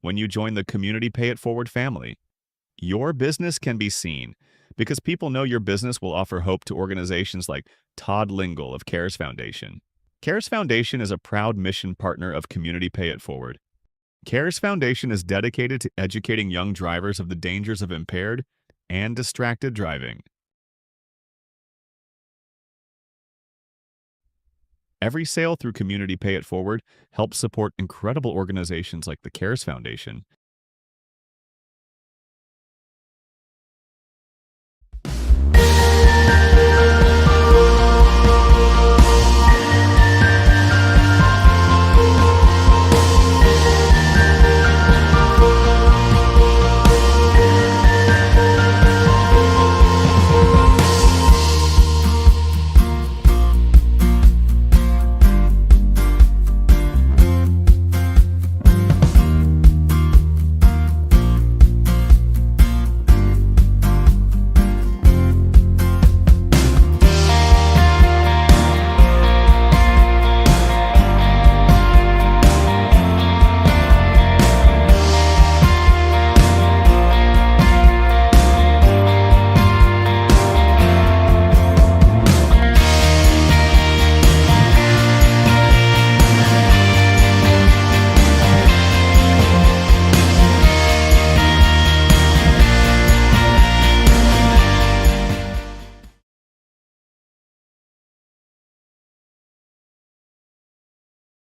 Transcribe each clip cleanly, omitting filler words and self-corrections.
when you join the Community Pay It Forward family. Your business can be seen because people know your business will offer hope to organizations like Todd Lingle of CARES Foundation. CARES Foundation is a proud mission partner of Community Pay It Forward. CARES Foundation is dedicated to educating young drivers of the dangers of impaired and distracted driving. Every sale through Community Pay It Forward helps support incredible organizations like the CARES Foundation.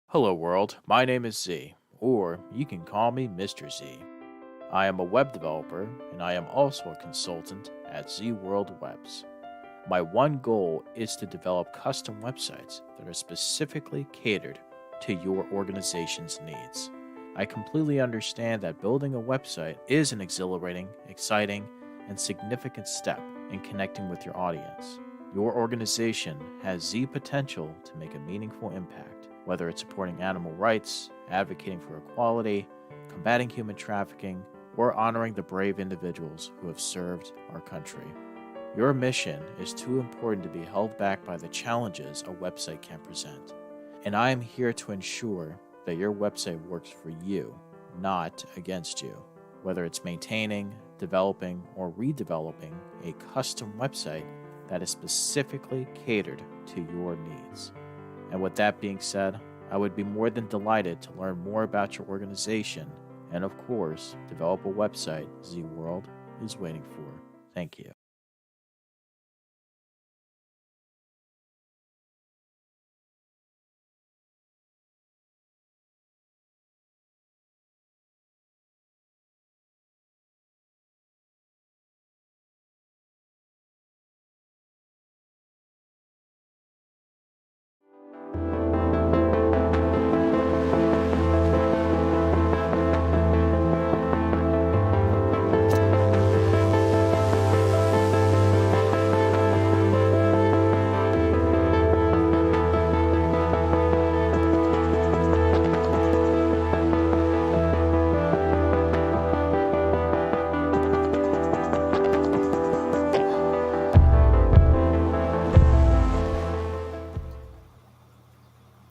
Hello, world. My name is Z, or you can call me Mr. Z. I am a web developer, and I am also a consultant at Z World Webs. My one goal is to develop custom websites that are specifically catered to your organization's needs. I completely understand that building a website is an exhilarating, exciting, and significant step in connecting with your audience. Your organization has Z potential to make a meaningful impact, whether it's supporting animal rights, advocating for equality, combating human trafficking, or honoring the brave individuals who have served our country. Your mission is too important to be held back by the challenges a website can present. And I am here to ensure that your website works for you, not against you. Whether it's maintaining, developing, or redeveloping a custom website that is specifically catered to your needs. And with that being said, I would be more than delighted to learn more about your organization and, of course, develop a website Z World is waiting for. Thank you.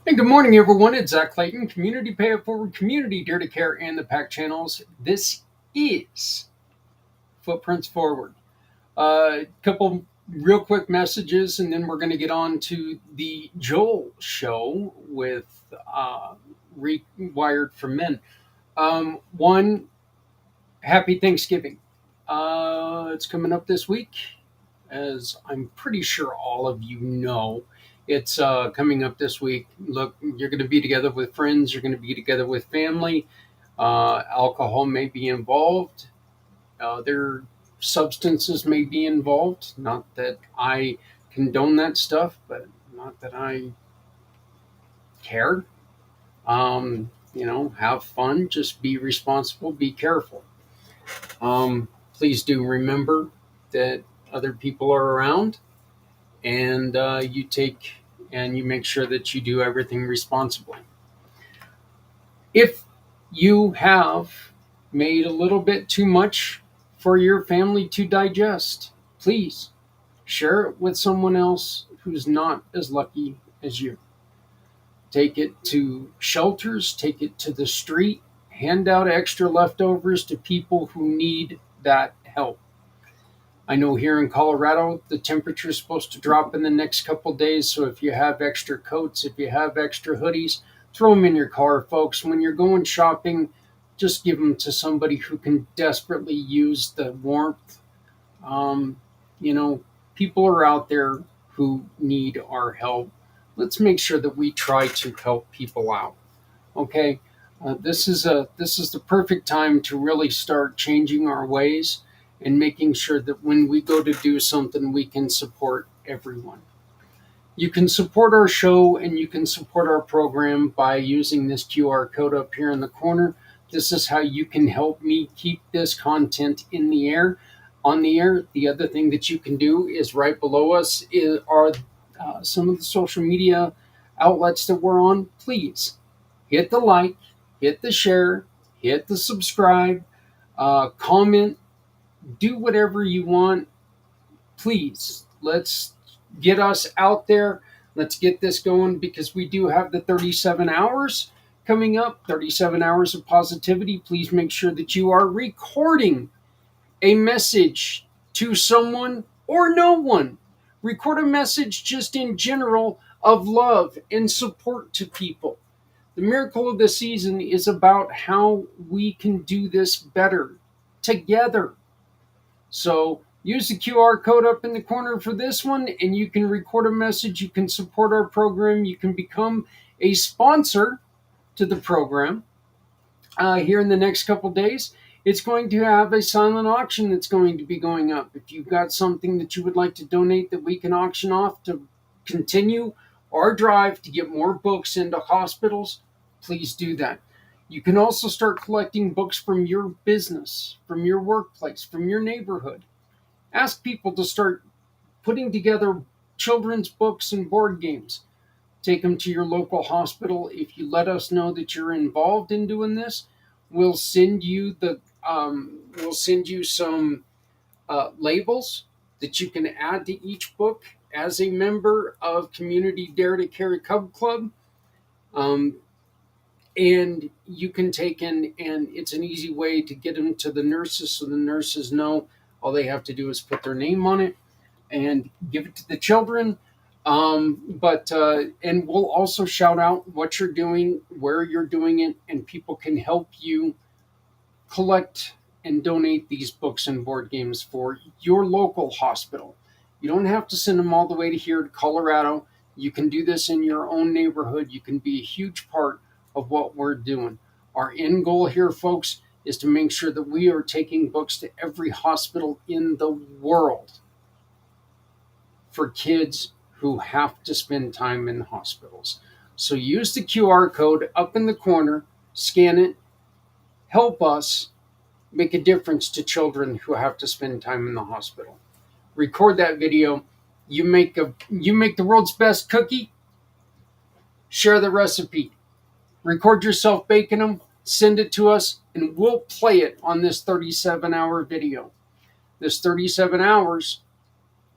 And good morning, everyone. It's Zach Clayton, Community Pay It Forward, Community Dare to Care, and the PAC channels. This is Footprints Forward. A couple real quick messages, and then we're going to get on to the Joel show with Rewired for Men. One, happy Thanksgiving. It's coming up this week, as I'm pretty sure all of you know. It's coming up this week. Look, you're going to be together with friends. You're going to be together with family. Alcohol may be involved. Other substances may be involved. Not that I condone that stuff, but not that I care. Have fun. Just be responsible. Be careful. Please do remember that other people are around, and you make sure that you do everything responsibly. If you have made a little bit too much for your family to digest, please share it with someone else who's not as lucky as you. Take it to shelters, take it to the street, hand out extra leftovers to people who need that help. I know here in Colorado, the temperature is supposed to drop in the next couple days. So if you have extra coats, if you have extra hoodies, throw them in your car, folks. When you're going shopping, just give them to somebody who can desperately use the warmth. Um, you know, people are out there who need our help. Let's make sure that we try to help people out. Okay, this is the perfect time to really start changing our ways and making sure that when we go to do something, we can support everyone. You can support our show and you can support our program by using this QR code up here in the corner. This is how you can help me keep this content in the air, on the air. The other thing that you can do is right below us are some of the social media outlets that we're on. Please hit the like, hit the share, hit the subscribe, comment, do whatever you want. Please, let's get us out there. Let's get this going because we do have the 37 hours coming up, 37 hours of positivity. Please make sure that you are recording a message to someone or no one. Record a message just in general of love and support to people. The miracle of the season is about how we can do this better together. So use the QR code up in the corner for this one, and you can record a message. You can support our program. You can become a sponsor to the program. Here in the next couple days, it's going to have a silent auction that's going to be going up. If you've got something that you would like to donate that we can auction off to continue our drive to get more books into hospitals, please do that. You can also start collecting books from your business, from your workplace, from your neighborhood. Ask people to start putting together children's books and board games. Take them to your local hospital. If you let us know that you're involved in doing this, we'll send you some labels that you can add to each book as a member of Community Dare to Carry Cub Club. And you can take in, and it's an easy way to get them to the nurses so the nurses know all they have to do is put their name on it and give it to the children. And we'll also shout out what you're doing, where you're doing it, and people can help you collect and donate these books and board games for your local hospital. You don't have to send them all the way to here to Colorado. You can do this in your own neighborhood. You can be a huge part of what we're doing. Our end goal here, folks, is to make sure that we are taking books to every hospital in the world for kids who have to spend time in hospitals. So use the QR code up in the corner, scan it, help us make a difference to children who have to spend time in the hospital. Record that video. You make the world's best cookie. Share the recipe. Record yourself baking them, send it to us, and we'll play it on this 37-hour video. This 37 hours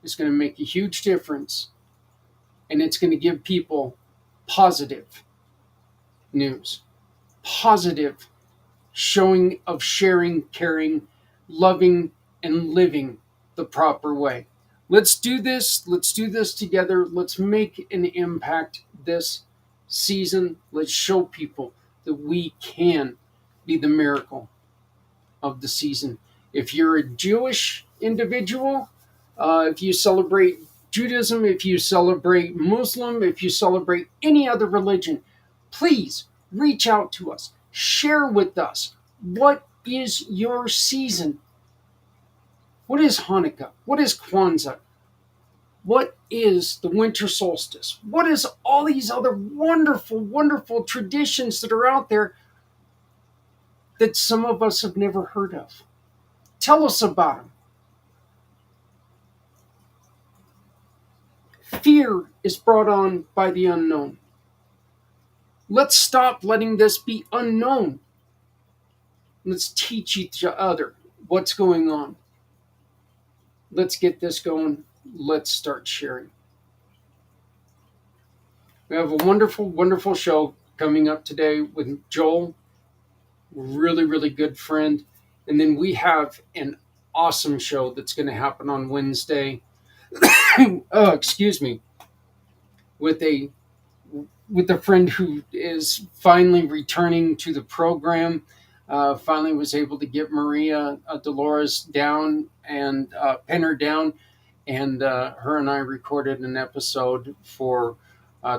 is going to make a huge difference, and it's going to give people positive news, positive showing of sharing, caring, loving, and living the proper way. Let's do this. Let's do this together. Let's make an impact this season. Let's show people that we can be the miracle of the season. If you're a Jewish individual, if you celebrate Judaism, if you celebrate Muslim, if you celebrate any other religion, please reach out to us. Share with us. What is your season? What is Hanukkah? What is Kwanzaa? What is the winter solstice? What is all these other wonderful, wonderful traditions that are out there that some of us have never heard of? Tell us about them. Fear is brought on by the unknown. Let's stop letting this be unknown. Let's teach each other what's going on. Let's get this going. Let's start sharing. We have a wonderful, wonderful show coming up today with Joel. really, really good friend. And then we have an awesome show that's going to happen on Wednesday. Oh, excuse me, with a friend who is finally returning to the program. Finally, was able to get Maria Dolores down and pin her down, and her and I recorded an episode for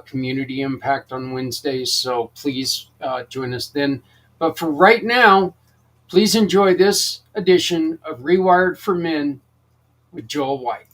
Community Impact on Wednesdays. So please join us then. But for right now, please enjoy this edition of Rewired for Men with Joel White.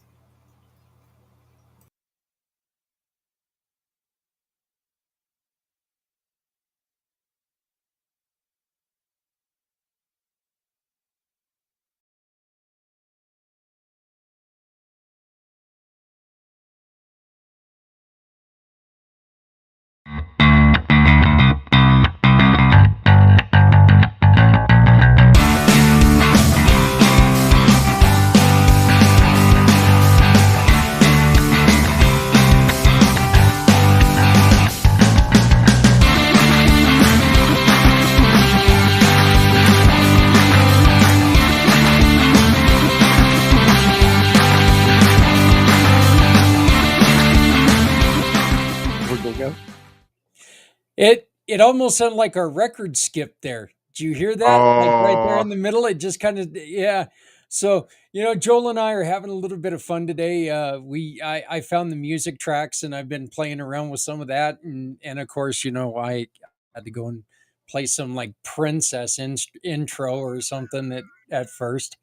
It almost sounded like our record skipped there. Did you hear that? Like right there Oh, in the middle, it just kind of yeah. So Joel and I are having a little bit of fun today. I found the music tracks and I've been playing around with some of that, and of course I had to go and play some like princess intro or something at first.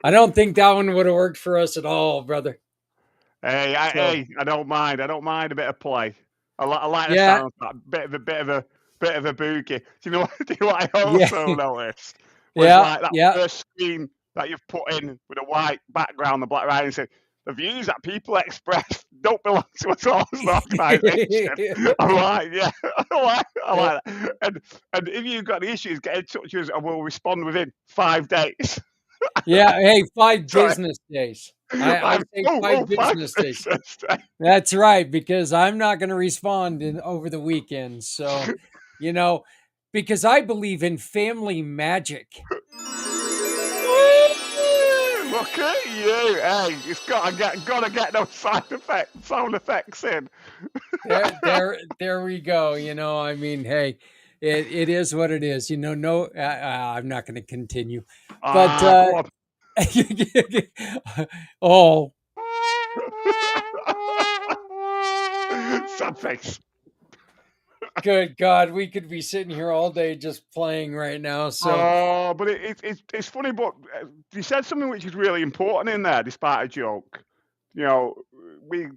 I don't think that one would have worked for us at all, brother. So I don't mind. I don't mind a bit of play. I like the yeah, sound of that bit of a boogie. Do you know what? Do you know what I yeah, also noticed was yeah, like that yeah. first screen that you've put in with a white background, the black writing saying the views that people express don't belong to us all as an organisation. I'm like, yeah, I Yeah. like that. And if you've got any issues, get in touch with us and we'll respond within 5 days. Yeah, hey, 5 Sorry. business days. I say 5 5 business days. business days. That's right, because I'm not gonna respond over the weekend, so, you know, because I believe in family magic. Look at you! Hey, it's gotta get those sound effects in. There we go, I mean, hey, it is what it is, no, I'm not gonna continue, but, Go on. oh, Sad face. good God, we could be sitting here all day just playing right now, so Oh, but it's funny, but you said something which is really important in there, despite a joke. You know, we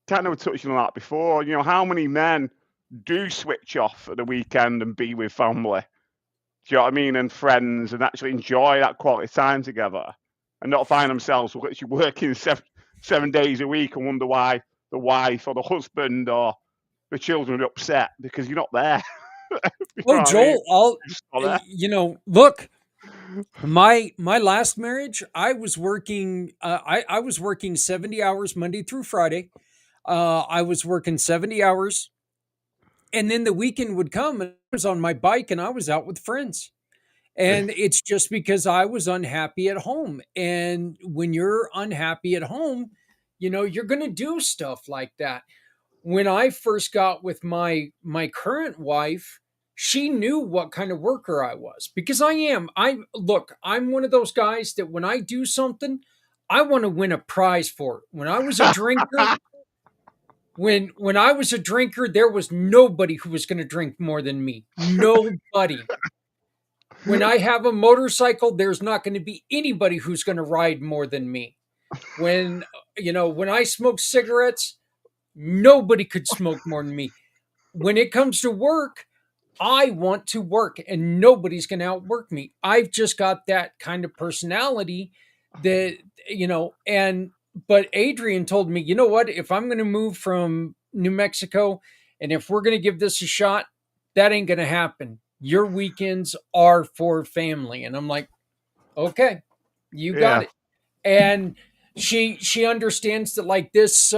kind of touched on that before. You know, how many men do switch off at the weekend and be with family? Do you know what I mean? And friends, and actually enjoy that quality time together, and not find themselves actually working 7 days a week and wonder why the wife or the husband or the children are upset because you're not there. You know oh, what I mean? Joel, I'll You're just not there. look, my last marriage, I was working I was working 70 hours Monday through Friday. I was working 70 hours, and then the weekend would come and I was on my bike and I was out with friends. And it's just because I was unhappy at home. And when you're unhappy at home, you're going to do stuff like that. When I first got with my current wife, she knew what kind of worker I was because I am. I'm one of those guys that when I do something, I want to win a prize for it. When I was a drinker, there was nobody who was going to drink more than me. Nobody. When I have a motorcycle, there's not going to be anybody who's going to ride more than me. When I smoke cigarettes, nobody could smoke more than me. When it comes to work, I want to work and nobody's going to outwork me. I've just got that kind of personality that, but Adrian told me, you know what? If I'm going to move from New Mexico and if we're going to give this a shot, that ain't going to happen. Your weekends are for family. And I'm like, okay, you got Yeah. it. And she understands that like this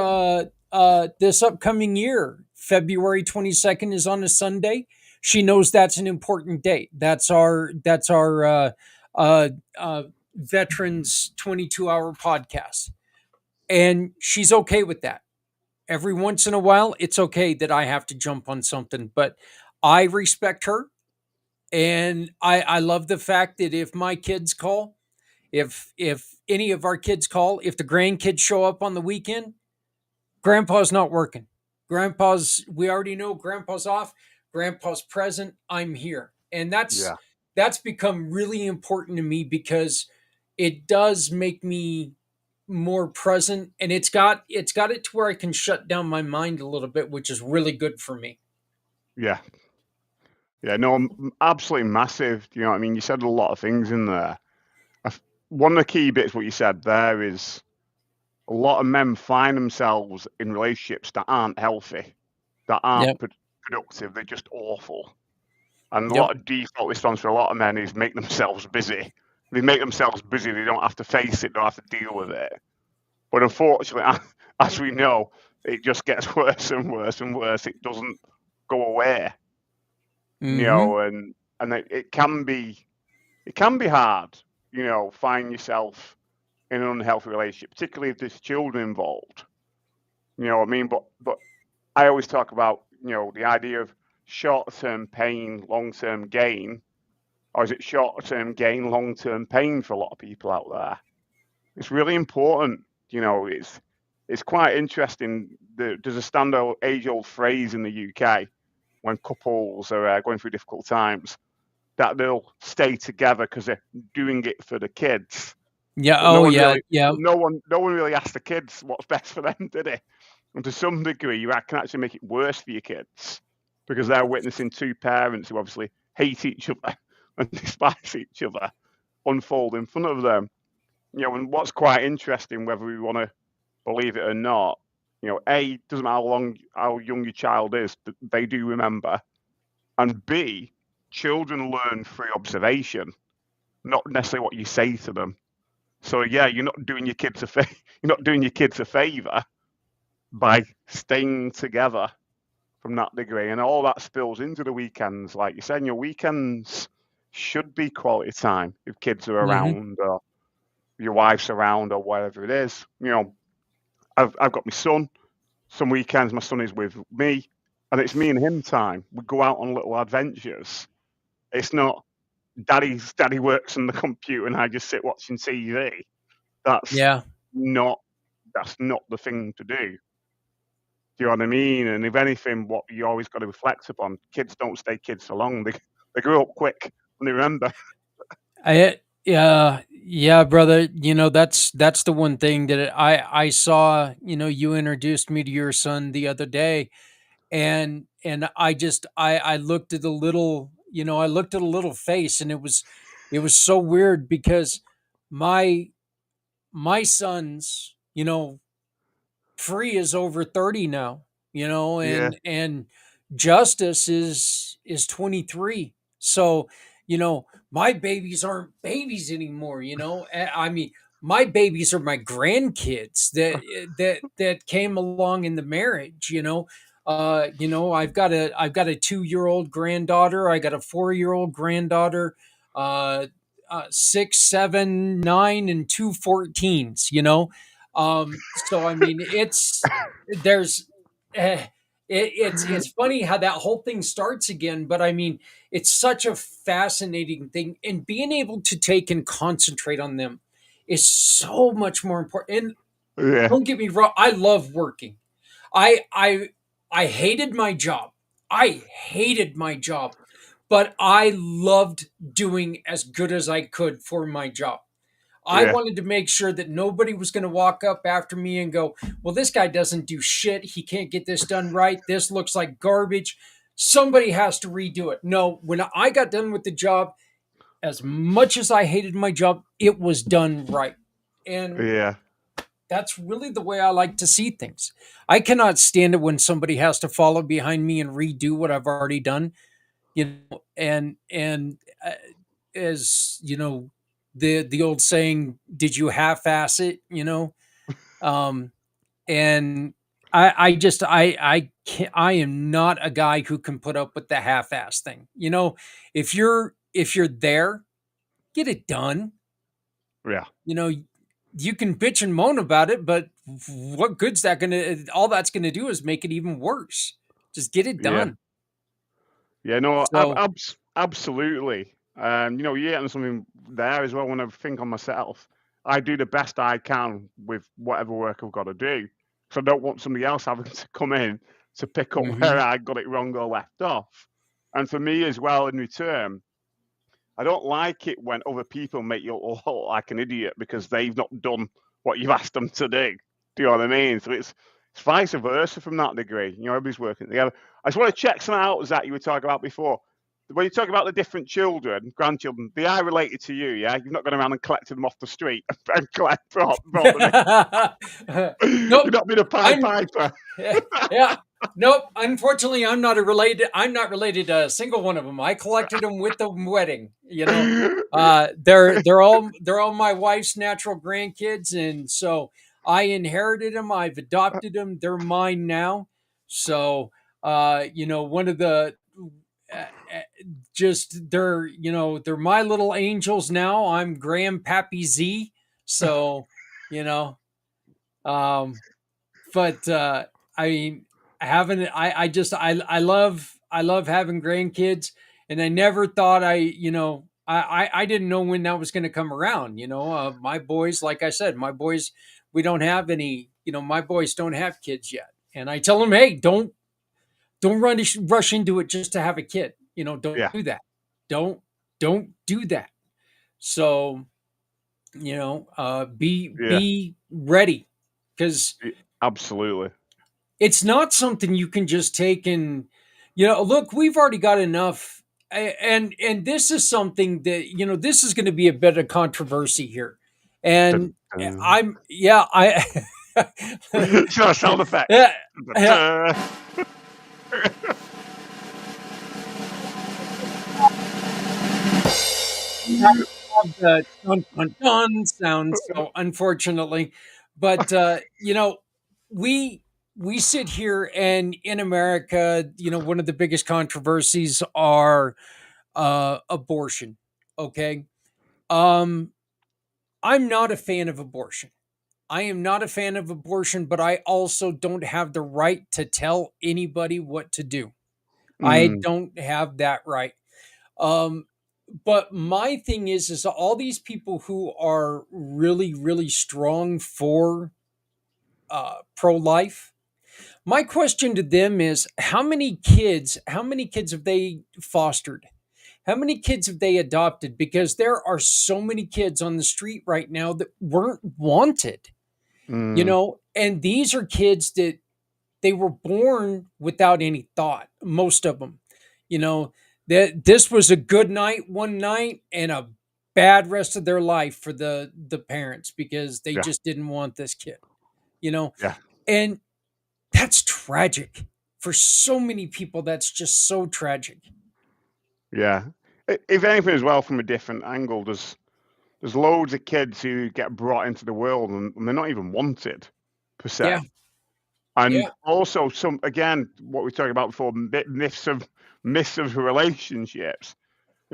upcoming year, February 22nd is on a Sunday. She knows that's an important date. That's our uh, uh, veterans 22-hour podcast, and she's okay with that. Every once in a while, it's okay that I have to jump on something, but I respect her, and I love the fact that if my kids call, if any of our kids call, if the grandkids show up on the weekend, grandpa's not working. Grandpa's, we already know grandpa's off, grandpa's present, I'm here. And Yeah. that's become really important to me because it does make me more present, and it's got it to where I can shut down my mind a little bit, which is really good for me. Yeah. Yeah. No, absolutely massive. You know what I mean? You said a lot of things in there. One of the key bits, what you said there, is a lot of men find themselves in relationships that aren't healthy, that aren't Yep. productive. They're just awful. And a Yep. lot of default response for a lot of men is make themselves busy. If they make themselves busy, they don't have to face it, don't have to deal with it. But unfortunately, as we know, it just gets worse and worse and worse. It doesn't go away, you Mm-hmm. know, and it can be hard, you know, find yourself in an unhealthy relationship, particularly if there's children involved. You know what I mean? But I always talk about, you know, the idea of short-term pain, long-term gain, or is it short-term gain, long-term pain for a lot of people out there? It's really important. You know, it's quite interesting. There's a standard age-old phrase in the UK when couples are going through difficult times that they'll stay together because they're doing it for the kids. Yeah. But Oh, yeah. Yeah. no one really asked the kids what's best for them, did they? And to some degree, you can actually make it worse for your kids because they're witnessing two parents who obviously hate each other and despise each other unfold in front of them. You know, and what's quite interesting, whether we want to believe it or not, you know, A, doesn't matter how young your child is, they do remember, and B, children learn through observation, not necessarily what you say to them. So yeah, you're not doing your kids you're not doing your kids a favor by staying together from that degree, and all that spills into the weekends. Like you said, your weekends should be quality time if kids are Mm-hmm. around or your wife's around or whatever it is. You know, I've got my son. Some weekends my son is with me, and it's me and him time. We go out on little adventures. It's not daddy works on the computer and I just sit watching TV. That's Yeah. not that's not the thing to do. Do you know what I mean? And if anything, what you always got to reflect upon, kids don't stay kids so long. They grow up quick and they remember. Yeah, brother. That's the one thing that I saw. You introduced me to your son the other day, and I looked at the little, I looked at a little face, and it was so weird because my my son's, Free is over 30 now, Yeah, and Justice is 23. So, my babies aren't babies anymore, I mean, my babies are my grandkids that came along in the marriage, I've got a 2-year-old granddaughter, I got a 4-year-old granddaughter, uh 6, 7, 9, and 2 14s, so I mean, there's it's funny how that whole thing starts again, but I mean, it's such a fascinating thing, and being able to take and concentrate on them is so much more important. And yeah, don't get me wrong, I love working. I I I hated my job. I hated my job, but I loved doing as good as I could for my job. I yeah, wanted to make sure that nobody was going to walk up after me and go, well, this guy doesn't do shit. He can't get this done right. This looks like garbage. Somebody has to redo it. No, when I got done with the job, as much as I hated my job, it was done right. And yeah, that's really the way I like to see things. I cannot stand it when somebody has to follow behind me and redo what I've already done, and as the old saying, did you half-ass it, um and I just I can't, I am not a guy who can put up with the half-ass thing. If you're there, get it done. Yeah, You know, you can bitch and moan about it, but what good's that gonna? All that's gonna do is make it even worse. Just get it yeah, done. yeah. No, So, absolutely. You're getting something there as well. When I think on myself, I do the best I can with whatever work I've got to do. So I don't want somebody else having to come in to pick up where mhm. I got it wrong or left off. And for me as well, in return, I don't like it when other people make you look like an idiot because they've not done what you've asked them to do. Do you know what I mean? So it's vice versa from that degree. Everybody's working together. I just want to check something out, Zach, you were talking about before. When you talk about the different children, grandchildren, they are related to you, yeah? You've not gone around and collected them off the street and brought them in. Nope. You've not been a Pied I'm Piper. yeah. Nope. Unfortunately, I'm not related to a single one of them. I collected them with the wedding. They're all my wife's natural grandkids, and so I inherited them. I've adopted them. They're mine now. So, one of the uh, uh, just they're my little angels now. I'm Grandpappy Z. So, you know, um, but I mean, having I love having grandkids, and I never thought I didn't know when that was going to come around. My boys, like I said, we don't have any. My boys don't have kids yet, and I tell them, hey, don't rush into it just to have a kid. Don't Yeah, do that. Don't don't do that. So yeah, be ready, because absolutely. it's not something you can just take and look, we've already got enough. And this is something that this is going to be a bit of controversy here. Dun, And dun. I'm yeah I It's not a sound effect. yeah, Dun, yeah, dun. have the dun dun dun sound, so unfortunately, but we we sit here, and in America, one of the biggest controversies are abortion. Okay. Um, I'm not a fan of abortion. I am not a fan of abortion, but I also don't have the right to tell anybody what to do. I Mm, don't have that right. Um, but my thing is all these people who are really, really strong for pro life. My question to them is how many kids have they fostered? How many kids have they adopted? Because there are so many kids on the street right now that weren't wanted, mm, and these are kids that they were born without any thought, most of them. You know, that this was a good night one night and a bad rest of their life for the parents, because they yeah, just didn't want this kid, you know. yeah, And that's tragic for so many people. That's just so tragic. yeah. If anything, as well, from a different angle, there's loads of kids who get brought into the world and they're not even wanted per Yeah, se. And yeah, also some again, what we were talking about before, myths of relationships.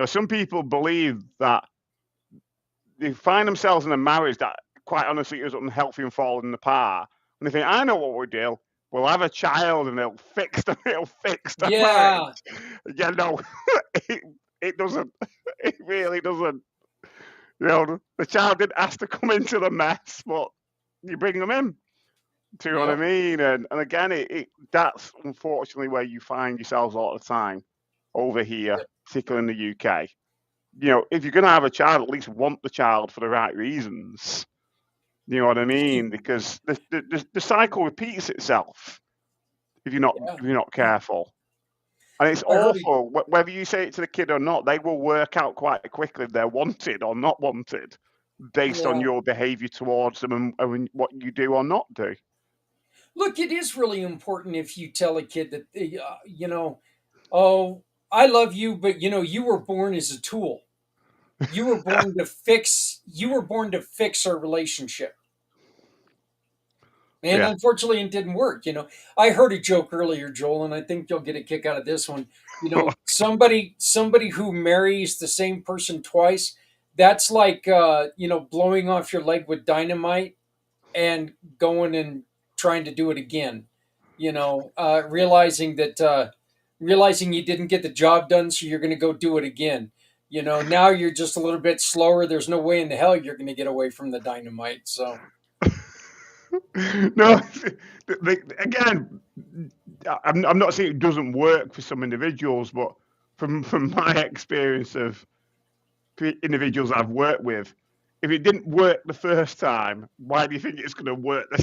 Some people believe that they find themselves in a marriage that quite honestly is unhealthy and falling apart. And they think, I know what we'll do. We'll have a child and it'll fix the marriage. yeah, Yeah, no, it, it doesn't. It really doesn't. The child didn't ask to come into the mess, but you bring them in. Do you know what I yep, mean? And again, that's unfortunately where you find yourselves a lot of the time over here, yep, particularly in the UK. If you're going to have a child, at least want the child for the right reasons. You know what I mean? Because the cycle repeats itself if you're not yeah. if you're not careful. And it's I heard it. awful. Whether you say it to the kid or not, they will work out quite quickly if they're wanted or not wanted based on Yeah. your behaviour towards them and what you do or not do. Look, it is really important if you tell a kid that, oh, I love you, but you were born as a tool. You were born to fix our relationship. And Yeah. unfortunately, it didn't work. I heard a joke earlier, Joel, and I think you'll get a kick out of this one. Somebody who marries the same person twice, that's like blowing off your leg with dynamite and going and trying to do it again. Realizing you didn't get the job done, so you're going to go do it again. Now you're just a little bit slower. There's no way in the hell you're going to get away from the dynamite. So No, again, I'm not saying it doesn't work for some individuals, but from my experience of individuals I've worked with, if it didn't work the first time, why do you think it's going to work the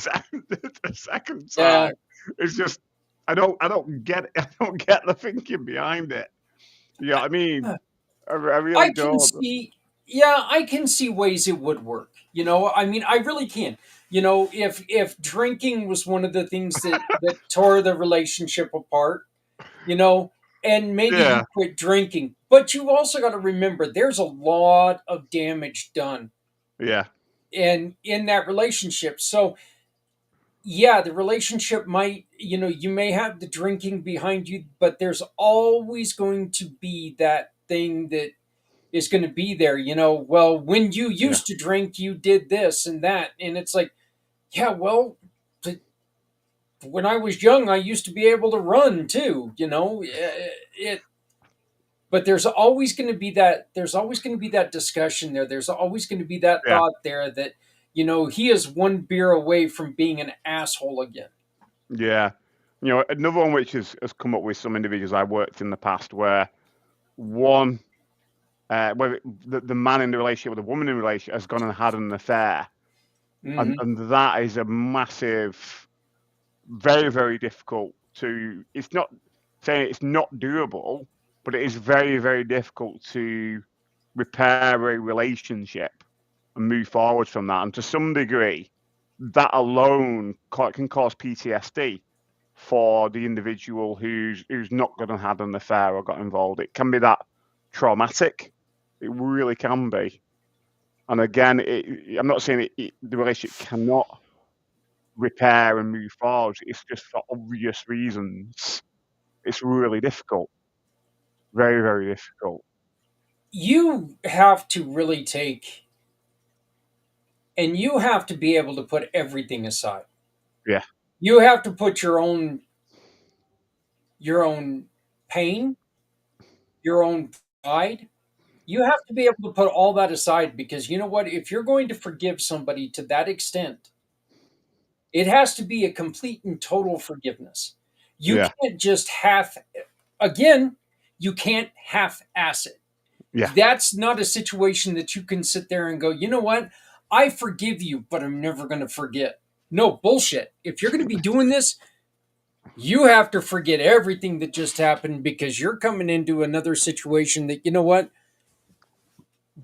second yeah, time? It's just I don't get the thinking behind it. You know what I mean? I really I can don't. see. Yeah, I can see ways it would work. I mean, I really can. If drinking was one of the things that tore the relationship apart, you know, and maybe you Yeah, quit drinking. But you also got to remember there's a lot of damage done yeah, in that relationship. So yeah, the relationship might, you may have the drinking behind you, but there's always going to be that thing that is going to be there. Well, when you yeah, used to drink, you did this and that. And it's like, yeah, well, when I was young, I used to be able to run too, but there's always going to be that discussion there. There's always going to be that yeah, thought there that, he is one beer away from being an asshole again. yeah. Another one which has come up with some individuals I worked in the past, where one, where the man in the relationship or the woman in the relationship has gone and had an affair, Hmm. and that is a massive, very, very difficult to. It's not saying it's not doable, but it is very, very difficult to repair a relationship and move forward from that. And to some degree, that alone can cause PTSD for the individual who's not going to have an affair or got involved. It can be that traumatic. It really can be. And again, I'm not saying the relationship cannot repair and move forward. It's just for obvious reasons. It's really difficult. Very, very difficult. You have to really take, and you have to be able to put everything aside. Yeah, You have to put your own pain, your own pride. You have to be able to put all that aside, because you know what? If you're going to forgive somebody to that extent, it has to be a complete and total forgiveness. You yeah, can't just again, you can't half ass it. yeah, That's not a situation that you can sit there and go, you know what? I forgive you, but I'm never going to forget. No, bullshit. If you're going to be doing this, you have to forget everything that just happened, because you're coming into another situation that, you know what,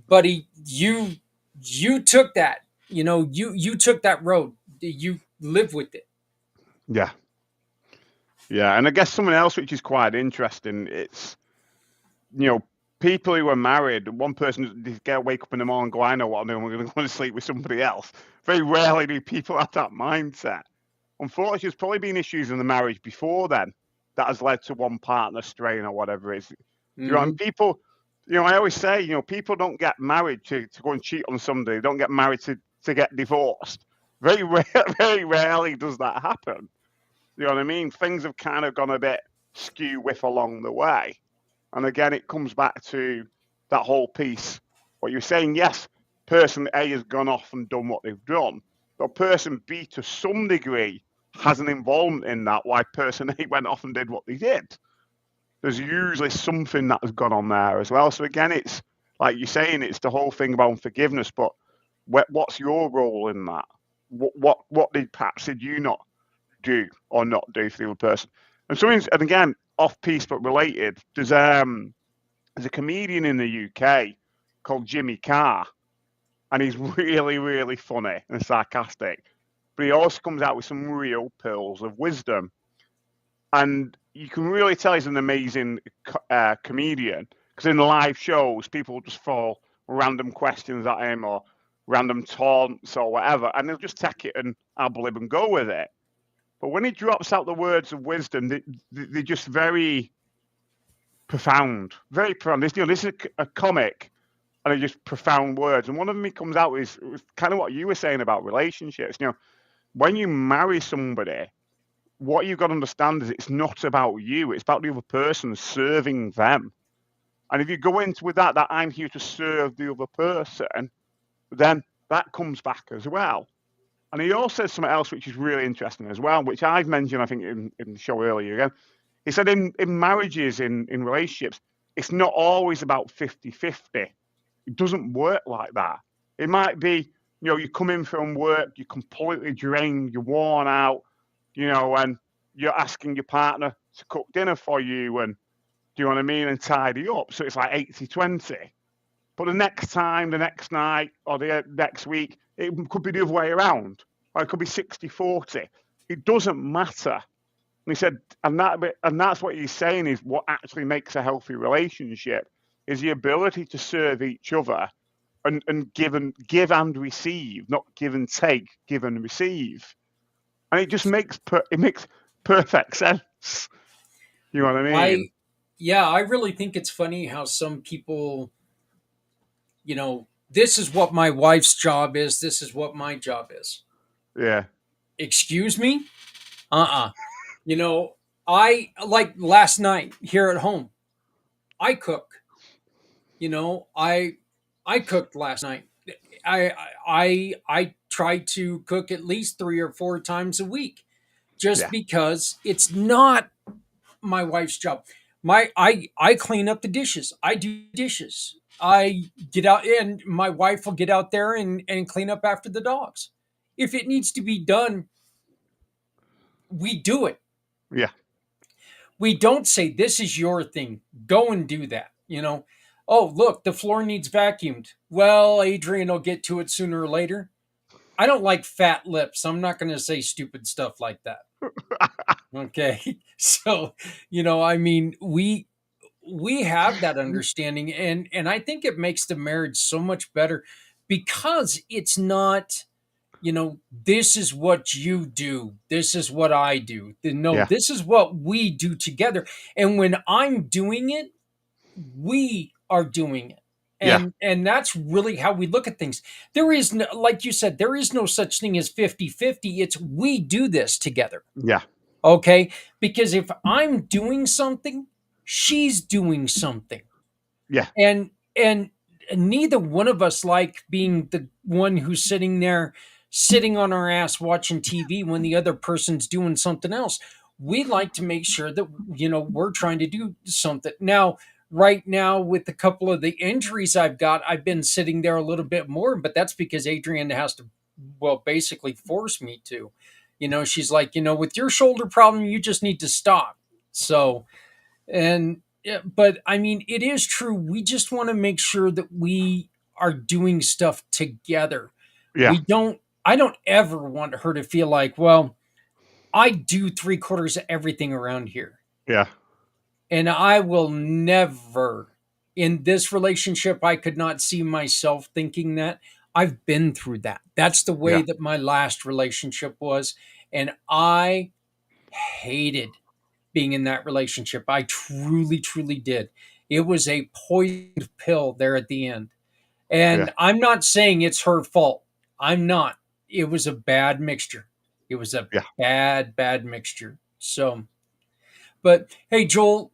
buddy, you took that. You took that road. You live with it. yeah, yeah. And I guess something else which is quite interesting, it's, you know, people who are married, one person wake up in the morning and go, I know what I'm doing, we're going to go to sleep with somebody else. Very rarely do people have that mindset. Unfortunately, there's probably been issues in the marriage before then that has led to one partner straying or whatever it is. Do you know, and Hmm. people, I always say, people don't get married to go and cheat on somebody. They don't get married to get divorced. Very very rarely does that happen. You know what I mean? Things have kind of gone a bit skew with along the way. And again, it comes back to that whole piece. What you're saying, yes, person A has gone off and done what they've done, but person B, to some degree, has an involvement in that. Why person A went off and did what they did. There's usually something that has gone on there as well. So again, it's like you're saying, it's the whole thing about forgiveness. But what's your role in that? What perhaps did you not do or not do for the other person? And something, and again, off piece but related. There's a comedian in the UK called Jimmy Carr, and he's really, really funny and sarcastic. But he also comes out with some real pearls of wisdom. And you can really tell he's an amazing comedian, because in live shows, people just throw random questions at him or random taunts or whatever, and they'll just take it and ad lib and go with it. But when he drops out the words of wisdom, they're just very profound, very profound. This is a comic, and they're just profound words. And one of them he comes out with is kind of what you were saying about relationships. When you marry somebody, what you've got to understand is it's not about you. It's about the other person serving them. And if you go into with that I'm here to serve the other person, then that comes back as well. And he also says something else which is really interesting as well, which I've mentioned, I think, in the show earlier again. He said in marriages, in relationships, it's not always about 50-50. It doesn't work like that. It might be, you come in from work, you're completely drained, you're worn out, and you're asking your partner to cook dinner for you and, do you know what I mean, and tidy up. So it's like 80-20. But the next time, the next night, or the next week, it could be the other way around. Or it could be 60-40. It doesn't matter. And he said, and that's what he's saying is what actually makes a healthy relationship is the ability to serve each other and give and receive, not give and take, give and receive. And it just makes perfect sense. You know what I mean? I really think it's funny how some people, this is what my wife's job is, this is what my job is. Yeah. Excuse me? I like last night here at home. I cook. I cooked last night. I try to cook at least 3 or 4 times a week, just because it's not my wife's job. I clean up the dishes. I do dishes. I get out, and my wife will get out there and clean up after the dogs. If it needs to be done, we do it. Yeah. We don't say, this is your thing, go and do that. Oh, look, the floor needs vacuumed. Well, Adrian will get to it sooner or later. I don't like fat lips. I'm not going to say stupid stuff like that. Okay. So, we have that understanding, and I think it makes the marriage so much better because it's not, this is what you do, this is what I do. No, this is what we do together. And when I'm doing it, we are doing it. And that's really how we look at things. There is no, like you said, there is no such thing as 50-50. It's we do this together. Yeah. Okay? Because if I'm doing something, she's doing something. Yeah. And neither one of us like being the one who's sitting on our ass watching TV when the other person's doing something else. We like to make sure that we're trying to do something. Now, right now, with a couple of the injuries I've got, I've been sitting there a little bit more, but that's because Adrienne has to, basically force me to. She's like, with your shoulder problem, you just need to stop. So, but I mean, it is true. We just want to make sure that we are doing stuff together. Yeah. I don't ever want her to feel like, well, I do 3/4 of everything around here. Yeah. And I will never, in this relationship, I could not see myself thinking that. I've been through that. That's the way that my last relationship was. And I hated being in that relationship. I truly, truly did. It was a poisoned pill there at the end. And I'm not saying it's her fault. I'm not. It was a bad mixture. It was a bad, bad mixture. So, but hey, Joel,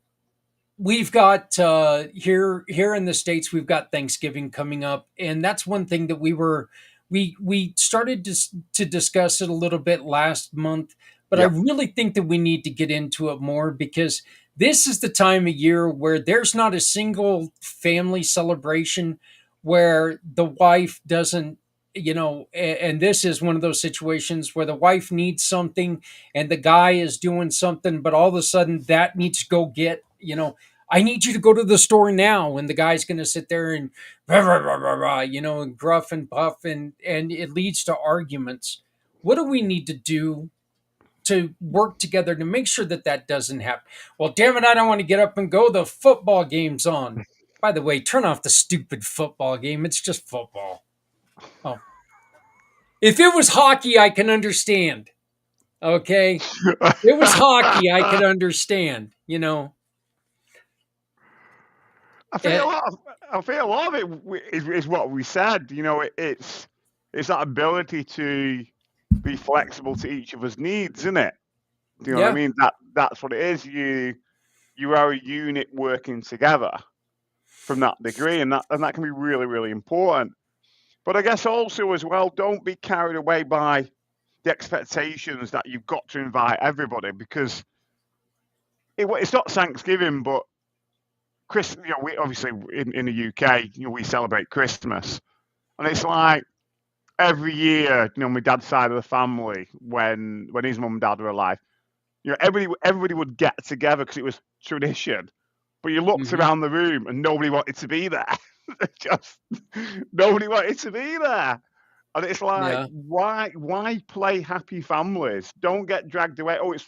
we've got here in the States, we've got Thanksgiving coming up, and that's one thing that we started to discuss it a little bit last month, but I really think that we need to get into it more because this is the time of year where there's not a single family celebration where the wife doesn't, and this is one of those situations where the wife needs something and the guy is doing something, but all of a sudden that needs to go get, I need you to go to the store now. And the guy's going to sit there and, and gruff and puff, and it leads to arguments. What do we need to do to work together to make sure that doesn't happen? Well, damn it, I don't want to get up and go. The football game's on. By the way, turn off the stupid football game. It's just football. Oh, if it was hockey, I can understand. Okay, it was hockey, I could understand. I think a Eh, lot of I think a lot of it is what we said. It's that ability to be flexible to each of us needs, isn't it? Do you know what I yeah, mean? That's what it is. You are a unit working together from that degree, and that can be really, really important. But I guess also as well, don't be carried away by the expectations that you've got to invite everybody, because it's not Thanksgiving, but Chris. We obviously in the UK, we celebrate Christmas, and it's like every year, my dad's side of the family, when his mum and dad were alive, everybody would get together because it was tradition. But you looked hmm around the room and nobody wanted to be there. Just nobody wanted to be there. And it's like, yeah, why play happy families? Don't get dragged away. Oh, it's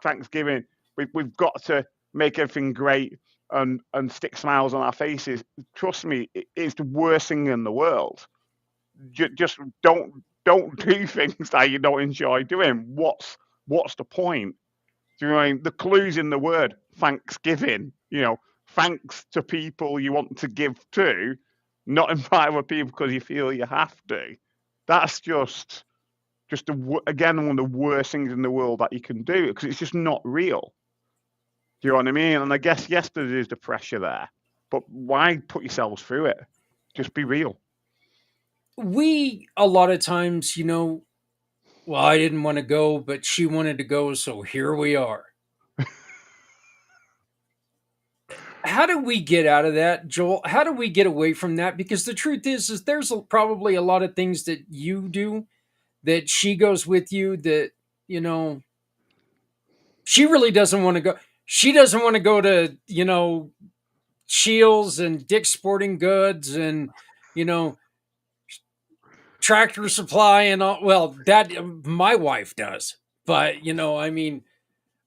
Thanksgiving. We've got to make everything great and stick smiles on our faces. Trust me, it's the worst thing in the world. Just don't do things that you don't enjoy doing. What's the point? Do you know what I mean? The clue's in the word Thanksgiving. Thanks to people you want to give to, not invite other people because you feel you have to. That's just again one of the worst things in the world that you can do, because it's just not real. Do you know what I mean? And I guess yes, there is the pressure there, but why put yourselves through it? Just be real. we a lot of times, well, I didn't want to go, but she wanted to go, so here we are. How do we get out of that, Joel? How do we get away from that? Because the truth is there's probably a lot of things that you do that she goes with you that you know she really doesn't want to go. She doesn't want to go to Shields and Dick's Sporting Goods and you know Tractor Supply and all. Well, that my wife does, but I mean,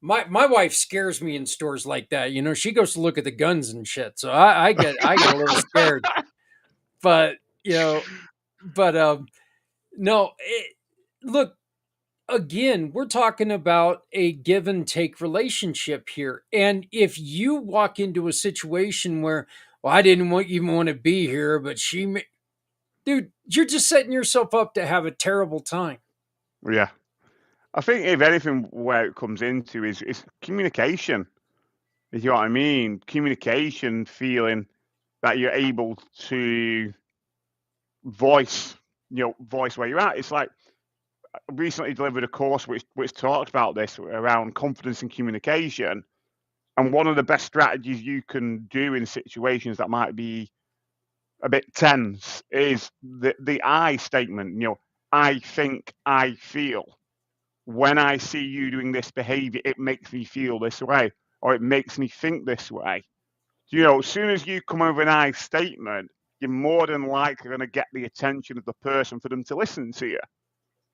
my wife scares me in stores like that. She goes to look at the guns and shit, so I get a little scared. But but no, look, again, we're talking about a give and take relationship here. And if you walk into a situation where, well, I didn't even want to be here, but dude, you're just setting yourself up to have a terrible time. Yeah, I think if anything, where it comes into is communication. If you know what I mean, communication, feeling that you're able to voice, voice where you're at. It's like I recently delivered a course which talked about this around confidence and communication. And one of the best strategies you can do in situations that might be a bit tense is the I statement. I think, I feel. When I see you doing this behavior, it makes me feel this way, or it makes me think this way. As soon as you come over an I statement, you're more than likely going to get the attention of the person for them to listen to you.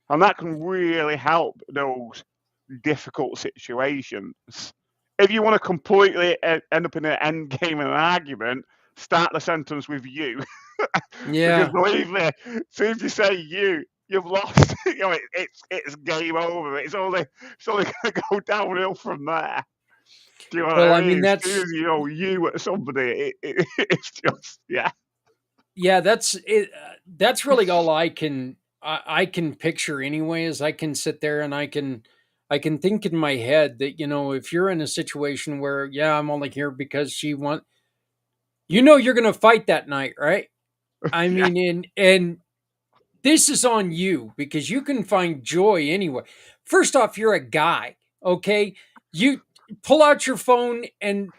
And that can really help those difficult situations. If you want to completely end up in an end game in an argument, start the sentence with you. Because Yeah. believe me, as soon as you say you've lost. It's game over. It's only going to go downhill from there. Do you know what Well, I I mean, mean? As soon as you at somebody, it's just yeah. yeah, that's it. That's really all I can picture anyway. Is I can sit there and I can think in my head that if you're in a situation where I'm only here because you're going to fight that night, right? I Yeah. mean, and this is on you because you can find joy anywhere. First off, you're a guy, okay? You pull out your phone and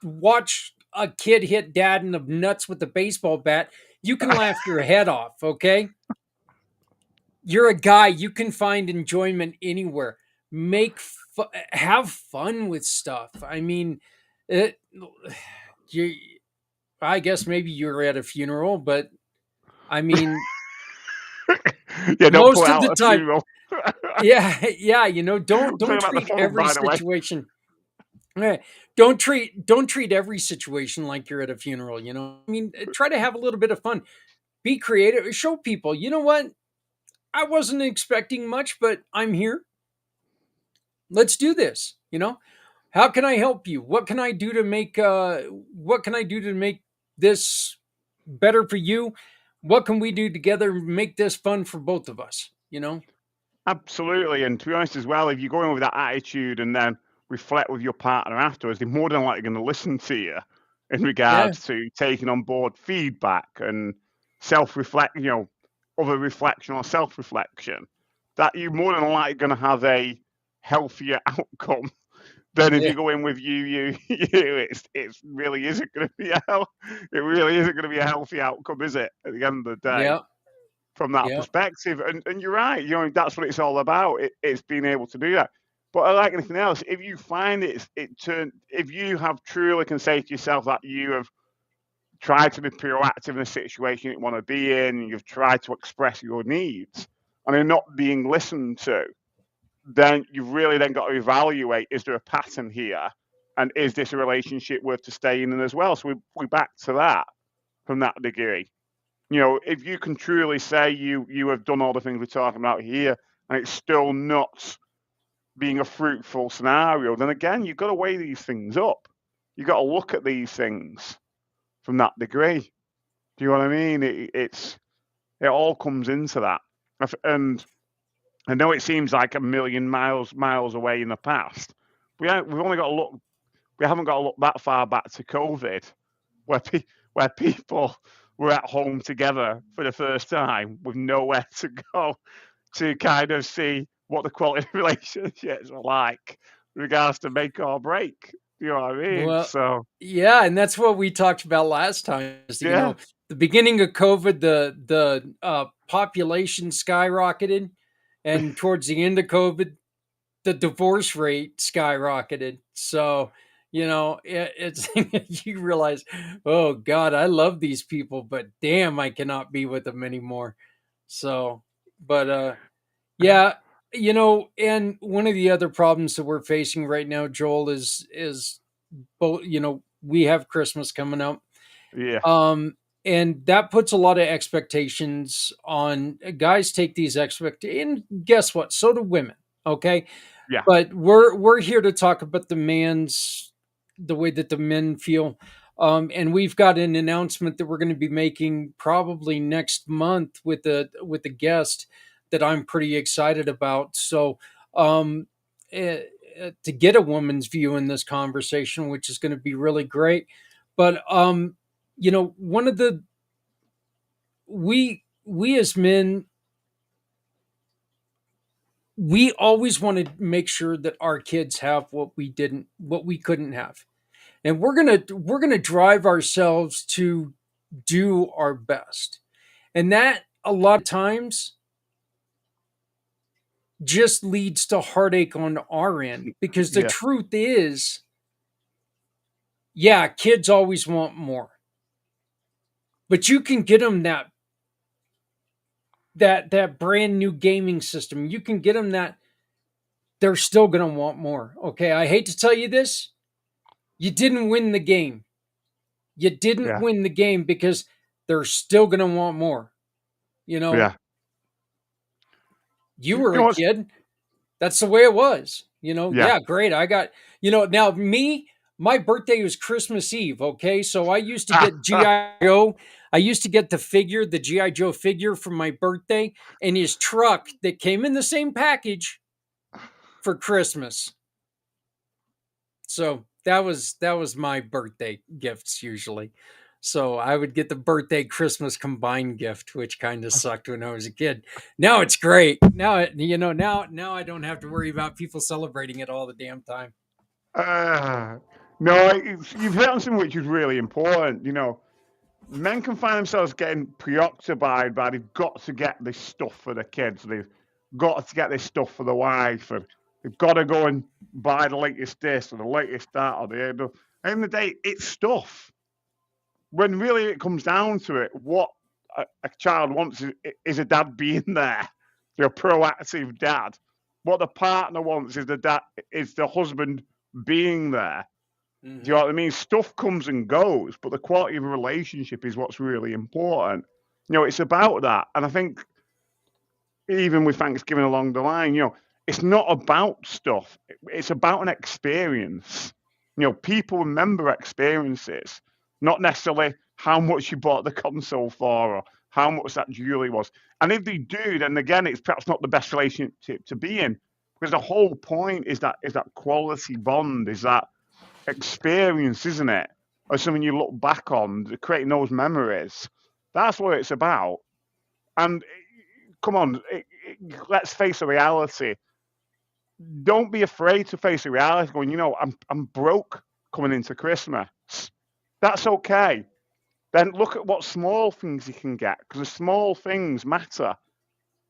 watch a kid hit dad in the nuts with a baseball bat. You can laugh your head off, okay? You're a guy. You can find enjoyment anywhere. Have fun with stuff. I mean, it, you. I guess maybe you're at a funeral, but I mean, Yeah, don't pull most it of out the at a time, funeral. yeah, don't I'm talking don't about the treat phone, every by the way. situation. eh, don't treat every situation like you're at a funeral. I mean, try to have a little bit of fun be creative. Show people, you know what? I wasn't expecting much, but I'm here. Let's do this. How can I help you? What can I do to make this better for you? What can we do together to make this fun for both of us? Absolutely. And to be honest as well, if you go in with that attitude and then reflect with your partner afterwards, they're more than likely going to listen to you in Yeah, regards to taking on board feedback and self-reflect, other reflection or self-reflection. That you're more than likely going to have a healthier outcome than if yeah, you go in with it really isn't going to be it really isn't going to be a healthy outcome, is it? At the end of the day, yeah, from that yeah. perspective. And you're right, that's what it's all about. It's being able to do that. But like anything else, if you find if you have truly can say to yourself that you have tried to be proactive in a situation you want to be in, and you've tried to express your needs, and they're not being listened to, then you've really then got to evaluate: is there a pattern here, and is this a relationship worth to stay in as well? So we're back to that from that degree. If you can truly say you have done all the things we're talking about here, and it's still not being a fruitful scenario, then again, you've got to weigh these things up. You've got to look at these things from that degree. Do you know what I mean? It all comes into that. And I know it seems like a million miles away in the past. We've only got to look. We haven't got to look that far back to COVID, where where people were at home together for the first time with nowhere to go to kind of see what the quality of relationships are like in regards to make or break. You know what I mean? Well, So yeah, and that's what we talked about last time. yeah, The beginning of COVID, the population skyrocketed, and towards the end of COVID, the divorce rate skyrocketed. So, it's you realize, oh God, I love these people, but damn, I cannot be with them anymore. So, but yeah, and one of the other problems that we're facing right now, Joel, is both. We have Christmas coming up, yeah, um, and that puts a lot of expectations on guys. Take these and guess what? So do women. Okay, yeah, but we're here to talk about the way that the men feel. And we've got an announcement that we're going to be making probably next month with a guest that I'm pretty excited about. So, eh, to get a woman's view in this conversation, which is going to be really great. But one of the we as men, we always want to make sure that our kids have what we couldn't have, and we're gonna drive ourselves to do our best, and that a lot of times just leads to heartache on our end, because the yeah, truth is, yeah, kids always want more, but you can get them that brand new gaming system. You can get them that. They're still going to want more. Okay, I hate to tell you this, you didn't win the game. You didn't yeah, win the game, because they're still going to want more. You know, yeah. you You were know a what's kid. That's the way it was. yeah. Yeah, great. I got, now me, my birthday was Christmas Eve. Okay. So I used to get G.I. Joe. I used to get the G.I. Joe figure for my birthday, and his truck that came in the same package for Christmas. So that was my birthday gifts usually. So I would get the birthday Christmas combined gift, which kind of sucked when I was a kid. Now it's great. Now I don't have to worry about people celebrating it all the damn time. Uh, no, you've hit on something which is really important. Men can find themselves getting preoccupied by they've got to get this stuff for the kids. They've got to get this stuff for the wife, and they've got to go and buy the latest this or the latest that or the. At the end of the day, it's stuff. When really it comes down to it, what a child wants is a dad being there, a proactive dad. What the partner wants is the husband being there. Do you Hmm. know what I mean? Stuff comes and goes, but the quality of a relationship is what's really important. It's about that. And I think even with Thanksgiving along the line, it's not about stuff. It's about an experience. People remember experiences, not necessarily how much you bought the console for or how much that jewelry was. And if they do, then again, it's perhaps not the best relationship to be in, because the whole point is that quality bond, is that experience, isn't it? Or something you look back on, creating those memories. That's what it's about. And come on, let's face the reality. Don't be afraid to face the reality. Going, I'm broke coming into Christmas. That's okay. Then look at what small things you can get, because the small things matter.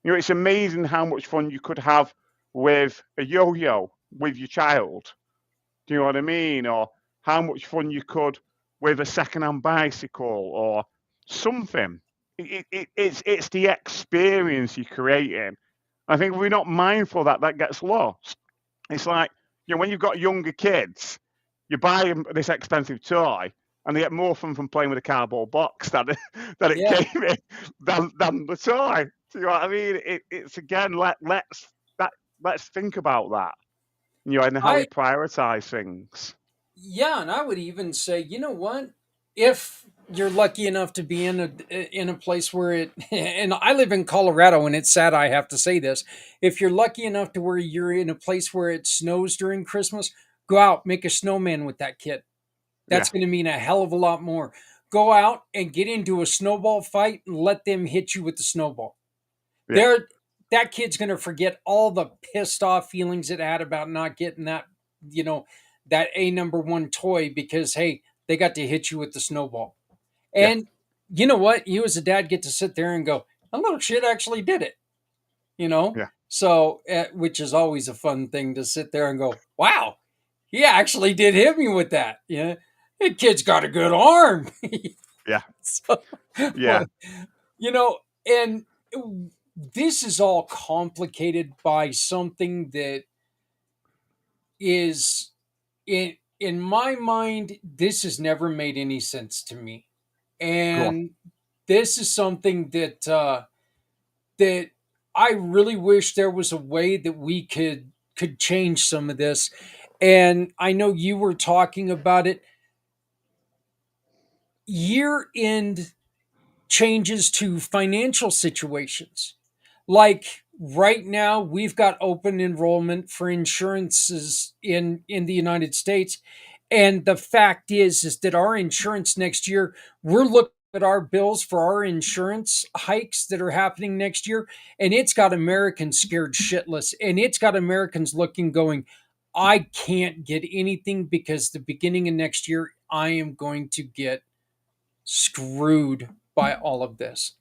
It's amazing how much fun you could have with a yo-yo with your child. Do you know what I mean? Or how much fun you could with a second-hand bicycle or something. It's the experience you're creating. I think if we're not mindful of that, that gets lost. It's like, when you've got younger kids, you buy them this expensive toy, and they get more fun from playing with a cardboard box that it Yeah. came in than the toy. Do you know what I mean? It's again, let's think about that. And how we I prioritize things. Yeah, and I would even say, you know what? If you're lucky enough to be in a place where it and I live in Colorado and it's sad I have to say this, if you're lucky enough to where you're in a place where it snows during Christmas, go out, make a snowman with that kid. Yeah, That's going to mean a hell of a lot more. Go out and get into a snowball fight and let them hit you with the snowball. yeah, There that kid's going to forget all the pissed off feelings it had about not getting that, you know, that a number one toy because hey, they got to hit you with the snowball. yeah, And you know what? You as a dad get to sit there and go, "A little shit actually did it." You know? yeah, So, which is always a fun thing to sit there and go, "Wow, he actually did hit me with that." Yeah. That kid's got a good arm. yeah, So, yeah. you know, and this is all complicated by something that is in my mind this has never made any sense to me, Go on. and this is something that I really wish there was a way that we could change some of this. And I know you were talking about it. Year end changes to financial situations. Like right now, we've got open enrollment for insurances in the United States, and the fact is that our insurance next year, we're looking at our bills for our insurance hikes that are happening next year, and it's got Americans scared shitless, and it's got Americans looking, going, I can't get anything because the beginning of next year, I am going to get screwed by all of this.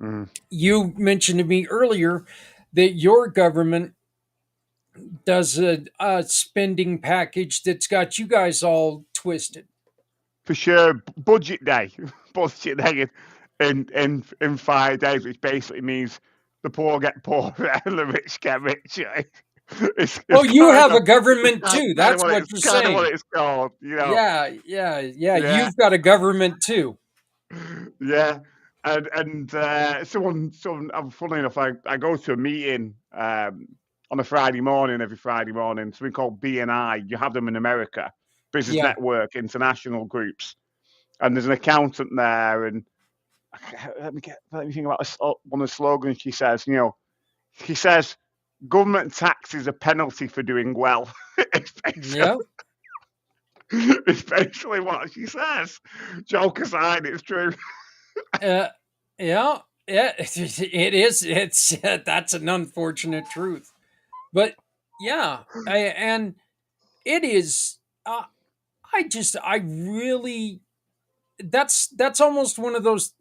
Mm. You mentioned to me earlier that your government does a spending package that's got you guys all twisted. For sure, budget day, budget day in 5 days, which basically means the poor get poorer and the rich get richer. Oh, It's you kind have a of government too. That's what you're kind of what saying. it's called. Yeah. Yeah, You've got a government too. yeah. And someone. Funnily enough, I go to a meeting on a Friday morning, every Friday morning. Something called BNI. You have them in America, Business Yeah. Network, international groups, and there's an accountant there. And let me think about one of the slogans she says. She says, "Government tax is a penalty for doing well." it's, basically, Yeah. it's basically what she says. Joke aside, it's true. Uh, yeah. Yeah. It is. It's that's an unfortunate truth, but yeah. And it is. I really that's almost one of those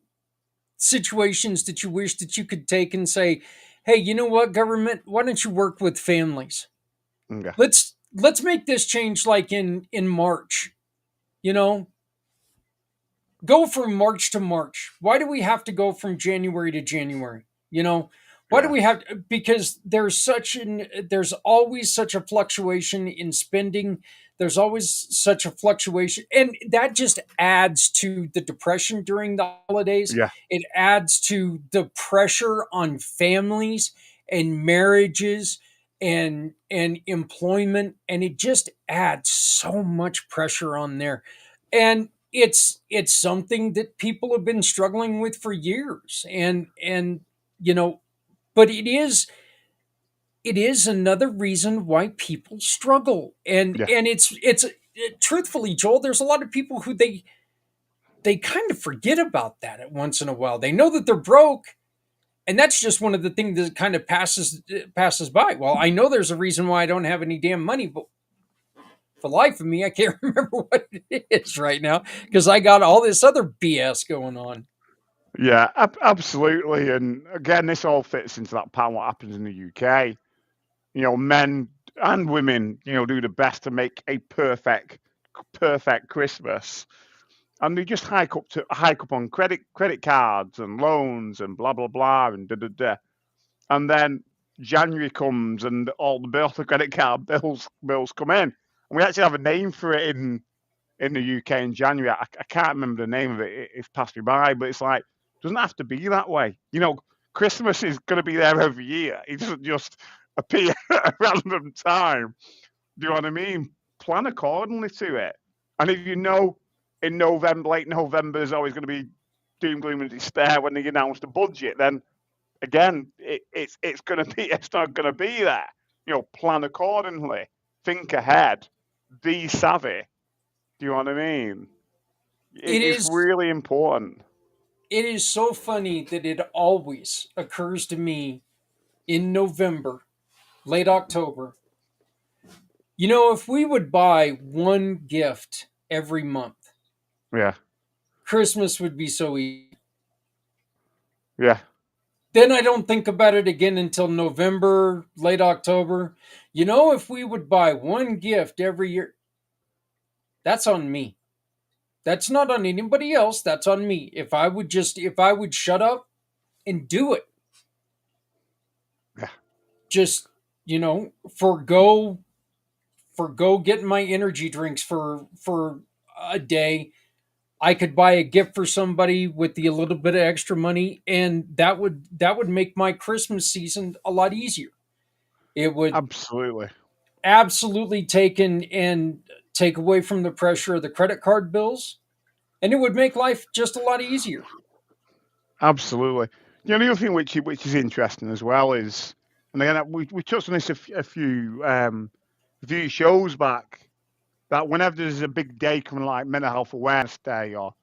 situations that you wish that you could take and say, "Hey, you know what, government? Why don't you work with families? Yeah, Let's make this change like in March. You know, go from March to March. Why do we have to go from January to January? You know, why do yeah, we have because there's always such a fluctuation in spending There's always such a fluctuation, and that just adds to the depression during the holidays. Yeah. It adds to the pressure on families and marriages and employment, and it just adds so much pressure on there. And it's something that people have been struggling with for years, and you know, but it is another reason why people struggle. and Yeah. and truthfully, Joel, there's a lot of people who they kind of forget about that at once in a while. They know that they're broke, and that's just one of the things that kind of passes by. Well, I know there's a reason why I don't have any damn money, but for the life of me, I can't remember what it is right now because I got all this other BS going on. Yeah, absolutely. And again, this all fits into that pattern what happens in the UK. Men and women, do the best to make a perfect Christmas. And they just hike up on credit cards and loans and blah blah blah and da da da. And then January comes and all the credit card bills come in. And we actually have a name for it in the UK in January. I can't remember the name of it. It's passed me by, but it's like, it doesn't have to be that way. Christmas is going to be there every year. It doesn't just appear at a random time. Do you know what I mean? Plan accordingly to it. And if in November, late November, there's always going to be doom, gloom, and despair when they announce the budget, then again, it's not going to be there. Plan accordingly, think ahead, be savvy. Do you know what I mean? It's really important. It is so funny that it always occurs to me in November, late October. If we would buy one gift every month, Yeah. Christmas would be so easy. Yeah. Then I don't think about it again until November, late October. If we would buy one gift every year, that's on me. That's not on anybody else. That's on me. If I would shut up and do it. Yeah. Just, forgo getting my energy drinks for a day. I could buy a gift for somebody with a little bit of extra money, and that would make my Christmas season a lot easier. It would absolutely take away from the pressure of the credit card bills, and it would make life just a lot easier. Absolutely. The other thing which is interesting as well is, and again we touched on this a few shows back, that whenever there's a big day coming like Mental Health Awareness Day or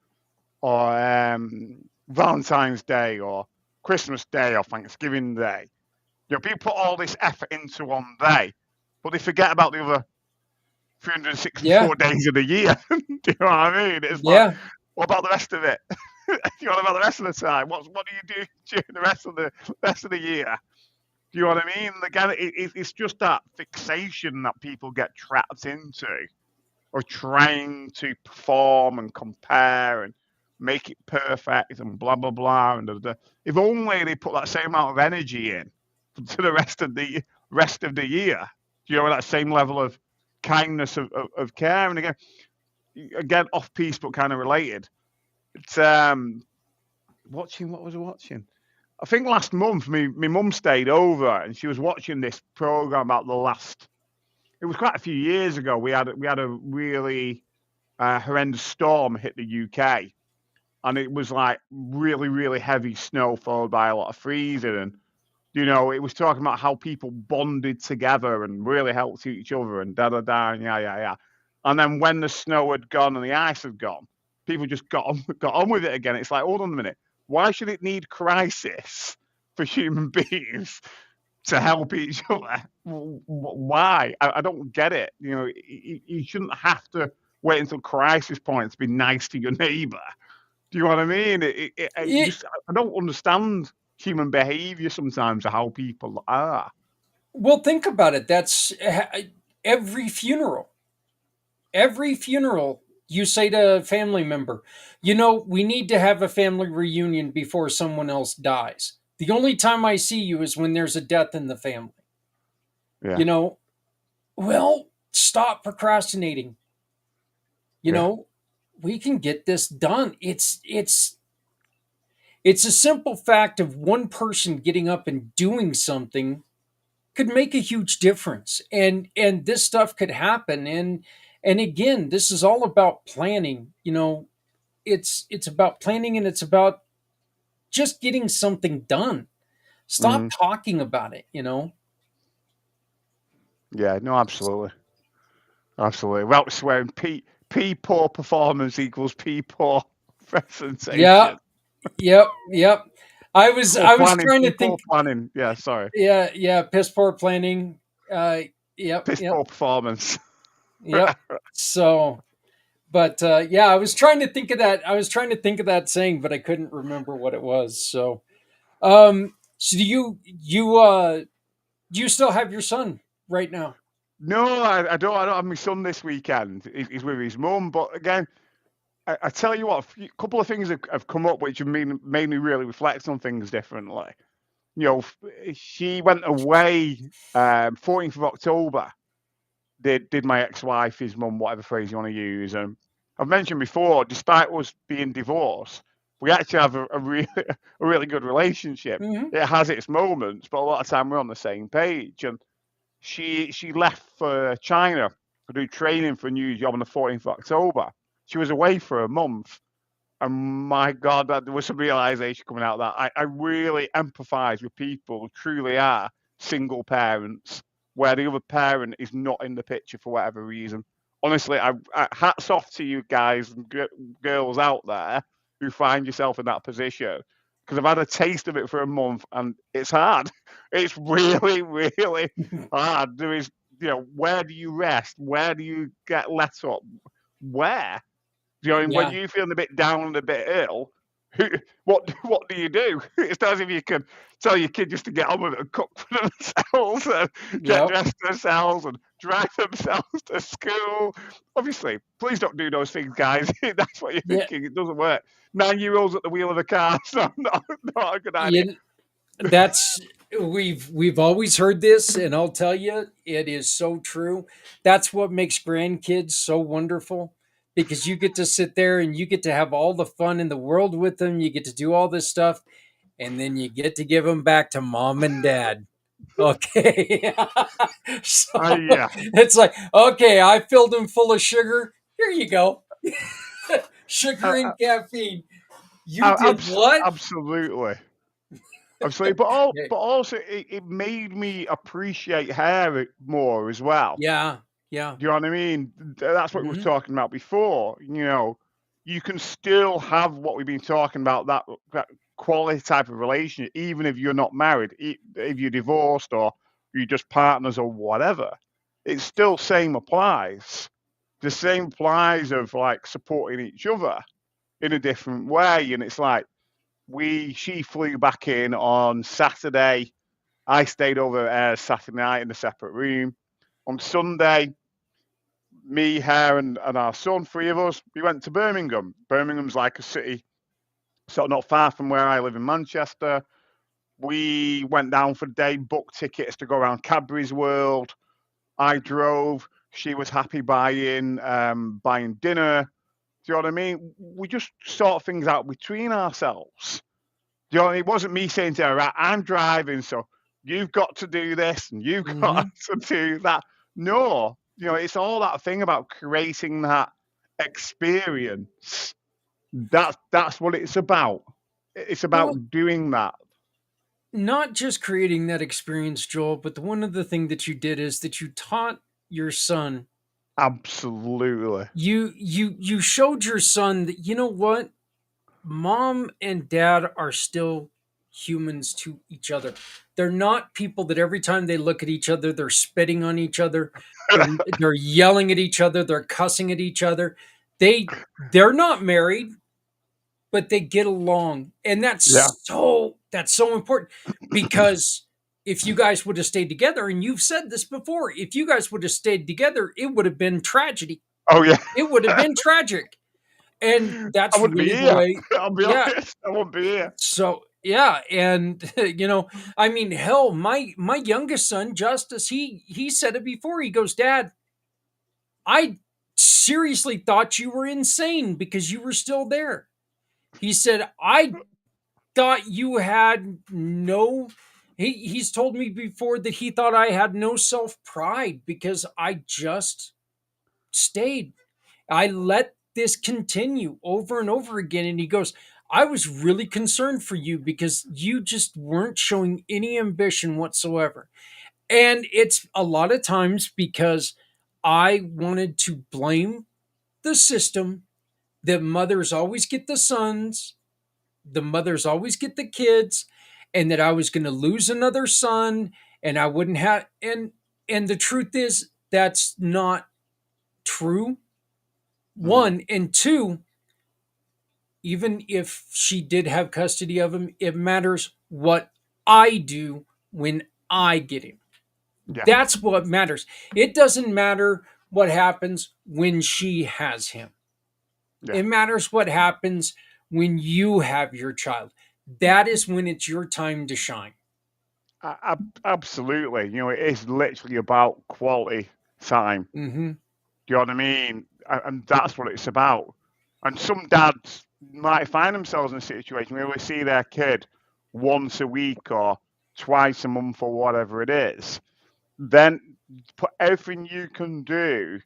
Valentine's Day or Christmas Day or Thanksgiving Day, people put all this effort into one day, but they forget about the other 364 days of the year. Do you know what I mean? It's like, what about the rest of it? What about the rest of the time? What do you do during the rest of the year? Do you know what I mean? Again, it's just that fixation that people get trapped into, or trying to perform and compare and make it perfect and blah blah blah. And if only they put that same amount of energy in to the rest of the year, that same level of kindness of care. And again, off piece but kind of related. It's what was I watching? I think last month my mum stayed over and she was watching this program about it was quite a few years ago. We had a really horrendous storm hit the UK, and it was like really, really heavy snow followed by a lot of freezing. And it was talking about how people bonded together and really helped each other and da da da and yeah. And then when the snow had gone and the ice had gone, people just got on with it again. It's like, hold on a minute, why should it need crisis for human beings to help each other? Why? I don't get it. You shouldn't have to wait until crisis point to be nice to your neighbor. Do you know what I mean? I don't understand human behavior sometimes, or how people are. Well, think about it. That's every funeral. Every funeral, you say to a family member, we need to have a family reunion before someone else dies. The only time I see you is when there's a death in the family. Yeah. Well, stop procrastinating. You Yeah. know, we can get this done. It's a simple fact of one person getting up and doing something could make a huge difference. And this stuff could happen. And again, this is all about planning. You know, it's about planning, and it's about just getting something done. Stop Mm. talking about it, you know? Yeah. No, absolutely. Absolutely. Without swearing, P poor performance equals P poor Yeah, presentation. yep. I was trying to Poor think. planning. Yeah, sorry. Yeah, piss poor planning. Uh, yep, Piss yep, poor performance. yep. So, but yeah, I was trying to think of that. I was trying to think of that saying, but I couldn't remember what it was. So do you still have your son right now? No, I don't. I don't have my son this weekend. He's with his mum. But again, I tell you what, a couple of things have come up which have made me really reflect on things differently. You know, she went away 14th of October. Did my ex-wife, his mum, whatever phrase you want to use. And I've mentioned before, despite us being divorced, we actually have a really good relationship. Hmm. It has its moments, but a lot of time we're on the same page. And she left for China to do training for a new job on the 14th of October. She was away for a month. And my God, there was some realization coming out of that I really empathize with people who truly are single parents, where the other parent is not in the picture for whatever reason. Honestly, hats off to you guys and girls out there who find yourself in that position. Because I've had a taste of it for a month, and it's hard. It's really, really hard. There is, where do you rest? Where do you get let up? Where? Do you know what I mean? When Yeah, you're feeling a bit down and a bit ill, what do you do? It's not as if you can tell your kid just to get on with it and cook for themselves and get yep, dressed themselves and drive themselves to school. Obviously, please don't do those things, guys. That's what you're yeah, thinking. It doesn't work. 9-year-olds at the wheel of a car, so not a good idea. yeah. That's we've always heard this, and I'll tell you, it is so true. That's what makes grandkids so wonderful, because you get to sit there and you get to have all the fun in the world with them. You get to do all this stuff, and then you get to give them back to mom and dad. Okay. So Yeah. it's like, okay, I filled them full of sugar. Here you go. Sugar Uh, and caffeine. You uh, did what? Absolutely. Absolutely. But also it made me appreciate her more as well. Yeah, yeah. Do you know what I mean? That's what we were Hmm. talking about before. You can still have what we've been talking about, that quality type of relationship, even if you're not married, if you're divorced or you're just partners or whatever. It still same applies. The same applies of like supporting each other in a different way. And it's like she flew back in on Saturday. I stayed over Saturday night in a separate room. On Sunday, me, her, and our son, three of us, we went to Birmingham. Birmingham's like a city, sort of not far from where I live in Manchester. We went down for the day, booked tickets to go around Cadbury's World. I drove. She was happy buying dinner. Do you know what I mean? We just sort things out between ourselves. Do you know what I mean? It wasn't me saying to her, right, I'm driving, so you've got to do this and you've got Hmm. to do that. No, it's all that thing about creating that experience. That's what it's about. It's Well, about doing that. not just creating that experience, Joel, but the one other thing that you did is that you taught your son. Absolutely. You showed your son that, you know what, mom and dad are still humans to each other. They're not people that every time they look at each other, they're spitting on each other. They're yelling at each other. They're cussing at each other. They're not married, but they get along, and Yeah. that's so important, because if you guys would have stayed together, and you've said this before, if you guys would have stayed together, it would have been tragedy. Oh yeah. It would have been tragic, and I that's wouldn't be really the here. way. I'll be Yeah. honest. I wouldn't be here. So yeah, and I mean, hell, my youngest son, Justice, he said it before. He goes, Dad, I seriously thought you were insane because you were still there. He said, I thought you had no. He's told me before that he thought I had no self pride because I just stayed. I let this continue over and over again. And he goes, I was really concerned for you because you just weren't showing any ambition whatsoever. And it's a lot of times because I wanted to blame the system that mothers always get the sons, the mothers always get the kids, and that I was going to lose another son and I wouldn't have. And the truth is, that's not true. Mm. One, and two, even if she did have custody of him, it matters what I do when I get him. Yeah. That's what matters. It doesn't matter what happens when she has him. Yeah. It matters what happens when you have your child. That is when it's your time to shine. Absolutely. It is literally about quality time. Mm-hmm. Do you know what I mean? And that's what it's about. And some dads might find themselves in a situation where they see their kid once a week or twice a month or whatever it is. Then put everything you can do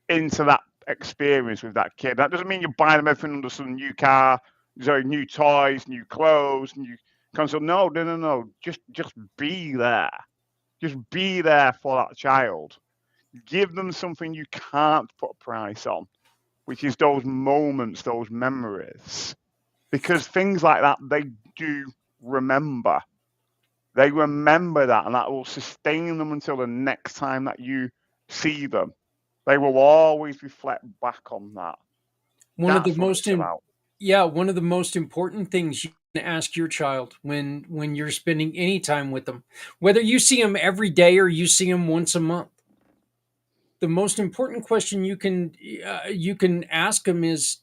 into that experience with that kid. That doesn't mean you're buying them everything under some new car, sorry, new toys, new clothes, new console. No. Just be there. Just be there for that child. Give them something you can't put a price on, which is those moments, those memories. Because things like that, they do remember. They remember that, and that will sustain them until the next time that you see them. They will always reflect back on that. One of the That's what most it's about. one of the most important things you can ask your child when you're spending any time with them, whether you see them every day or you see them once a month, the most important question you can ask them is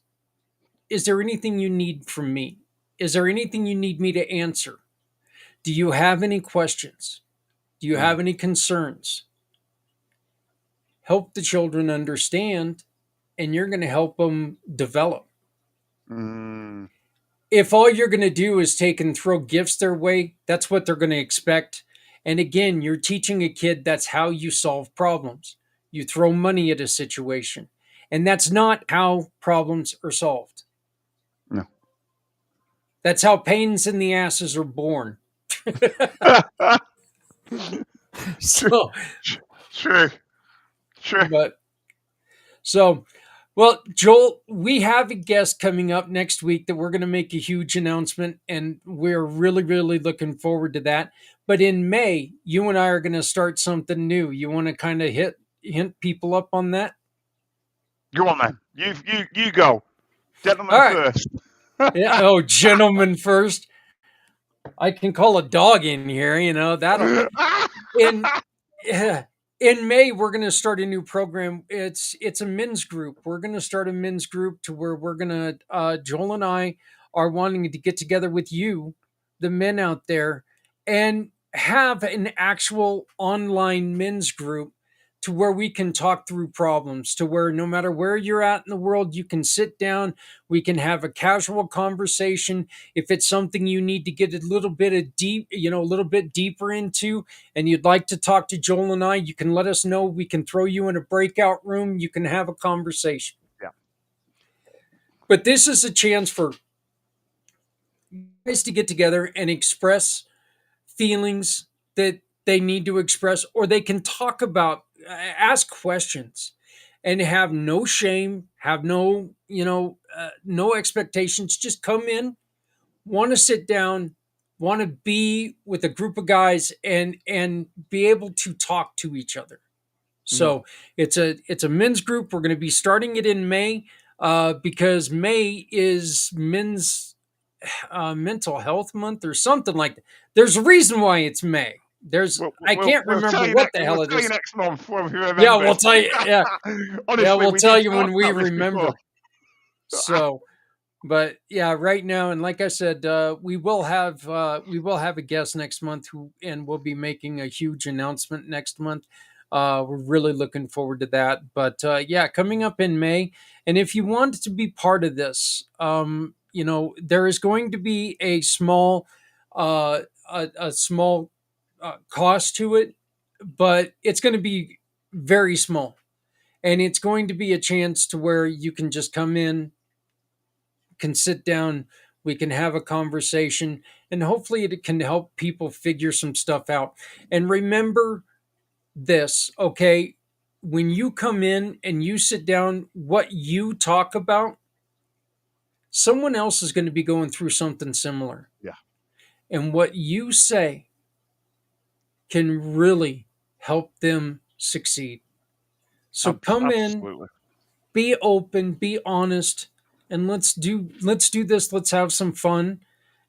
there anything you need from me? Is there anything you need me to answer? Do you have any questions? Do you Mm. have any concerns? Help the children understand, and you're going to help them develop. Mm. If all you're going to do is take and throw gifts their way, that's what they're going to expect. And again, you're teaching a kid that's how you solve problems. You throw money at a situation, and that's not how problems are solved. No. That's how pains in the asses are born. True. So, True. True. but so, well, Joel, we have a guest coming up next week that we're going to make a huge announcement, and we're really, really looking forward to that. But in May, you and I are going to start something new. You want to kind of hint people up on that? Go on then. You go. All Gentlemen right. first. Yeah. Oh, gentlemen first. I can call a dog in here. That'll in in May we're going to start a new program. It's a men's group. We're going to start a men's group to where we're going to Joel and I are wanting to get together with you, the men out there, and have an actual online men's group to where we can talk through problems, to where no matter where you're at in the world, you can sit down, we can have a casual conversation. If it's something you need to get a little bit of a little bit deeper into, and you'd like to talk to Joel and I, you can let us know. We can throw you in a breakout room. You can have a conversation. Yeah. But this is a chance for guys to get together and express feelings that they need to express, or they can talk about, ask questions, and have no shame, have no expectations. Just come in, want to sit down, want to be with a group of guys, and be able to talk to each other. So it's a men's group. We're going to be starting it in May because May is men's mental health month or something like that. There's a reason why it's May. I can't We'll remember tell you what the hell we'll it tell you is. next month when we remember. Yeah, we'll tell you. Yeah, Honestly, we'll we tell did you talk when we about this remember. before. So, but yeah, right now, and like I said, we will have a guest next month and we'll be making a huge announcement next month. We're really looking forward to that. But yeah, coming up in May. And if you want to be part of this, there is going to be a small cost to it, but it's going to be very small, and it's going to be a chance to where you can just come in, can sit down, we can have a conversation, and hopefully it can help people figure some stuff out. And remember this, okay? When you come in and you sit down, what you talk about, someone else is going to be going through something similar. Yeah. And what you say can really help them succeed. So come in, Absolutely. be open, be honest, and let's do this. Let's have some fun,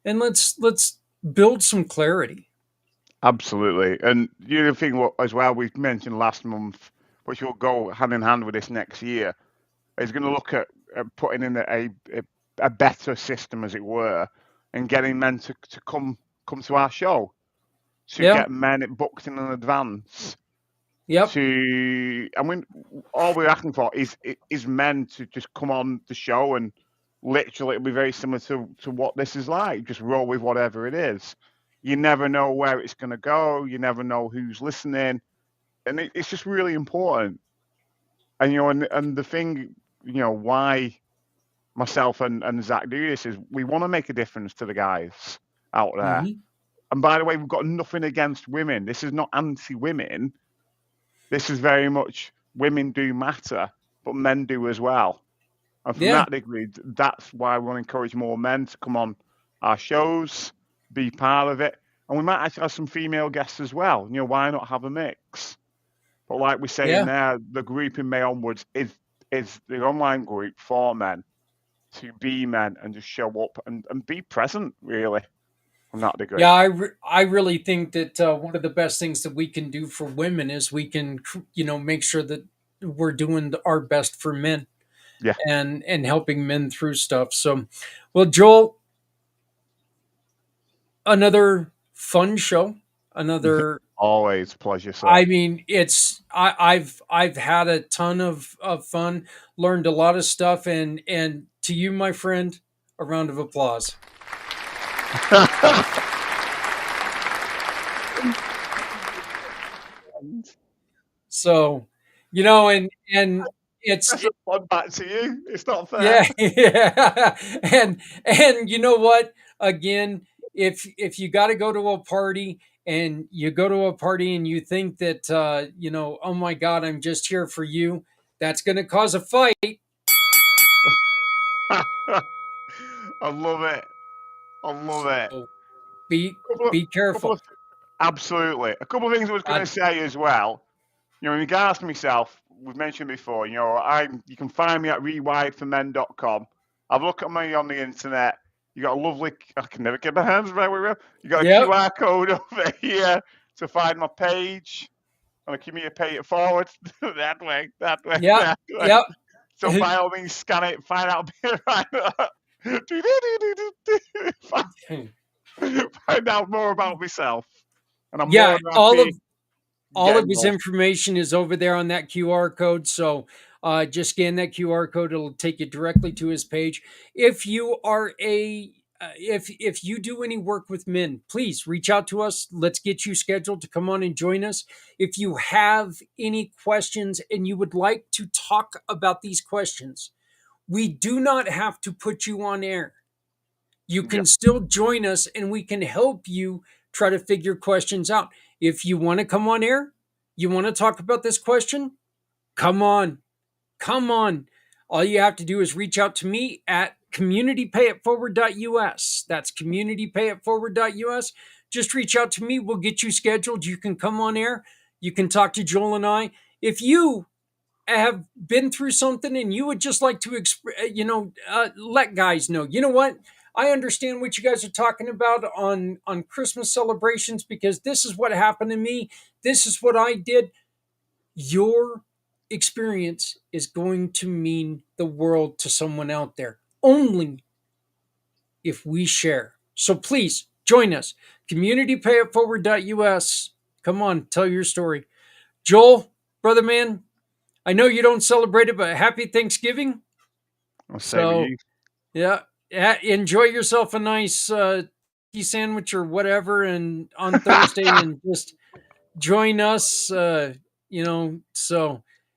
and let's build some clarity. Absolutely. And the other thing as well we mentioned last month, which will go hand in hand with this next year, is going to look at putting in a better system, as it were, and getting men to come to our show, to Yeah. get men booked in advance. Yep. All we're asking for is men to just come on the show, and literally it'll be very similar to what this is like. Just roll with whatever it is. You never know where it's going to go. You never know who's listening, and it's just really important. And and the thing, why myself and Zach do this is we want to make a difference to the guys out there. Mhm. And by the way, we've got nothing against women. This is not anti-women. This is very much women do matter, but men do as well. And from Yeah. that degree, that's why we want to encourage more men to come on our shows, be part of it. And we might actually have some female guests as well. Why not have a mix? But like we say in Yeah. there, the group in May onwards is the online group for men to be men and just show up and be present, really, from that degree. Yeah, I really think that one of the best things that we can do for women is we can, make sure that we're doing our best for men, Yeah. and helping men through stuff. So, well, Joel, another fun show, another. Always a pleasure, sir. I mean, I've had a ton of fun, learned a lot of stuff, and to you, my friend, a round of applause. So, and it's That's a fun back to you. It's not fair. yeah, yeah, and you know what? Again, if you got to go to a party and you go to a party and you think that oh my God, I'm just here for you, that's going to cause a fight. I love it. I love it. So be Couple of, be couple careful. of, absolutely. A couple of things I was going Uh, to say as well. In regards to myself, we've mentioned before, you can find me at rewiredformen.com. I've looked at me on the internet. You got a lovely, I can never get my hands right where we're. You got a Yep. QR code over here to find my page. And can you pay it forward that way, Yep. that way. Yep. So by all means, scan it, find out find out more about myself. And I'm Yeah, more than happy all of getting his more. information is over there on that QR code. So just scan that QR code; it'll take you directly to his page. If you are if you do any work with men, please reach out to us. Let's get you scheduled to come on and join us. If you have any questions and you would like to talk about these questions, we do not have to put you on air. You can still join us and we can help you try to figure questions out. If you want to come on air, you want to talk about this question, come on. Come on. All you have to do is reach out to me at communitypayitforward.us. That's communitypayitforward.us. Just reach out to me. We'll get you scheduled. You can come on air. You can talk to Joel and I. If you have been through something and you would just like to let guys know, you know what, I understand what you guys are talking about on Christmas celebrations, because this is what happened to me, this is what I did. Your experience is going to mean the world to someone out there only if we share. So please join us, communitypayitforward.us. Come on, tell your story. Joel, brother man, I know you don't celebrate it, but happy Thanksgiving. I'll say with So, you. yeah, enjoy yourself a nice turkey sandwich or whatever, and on Thursday, and just join us. So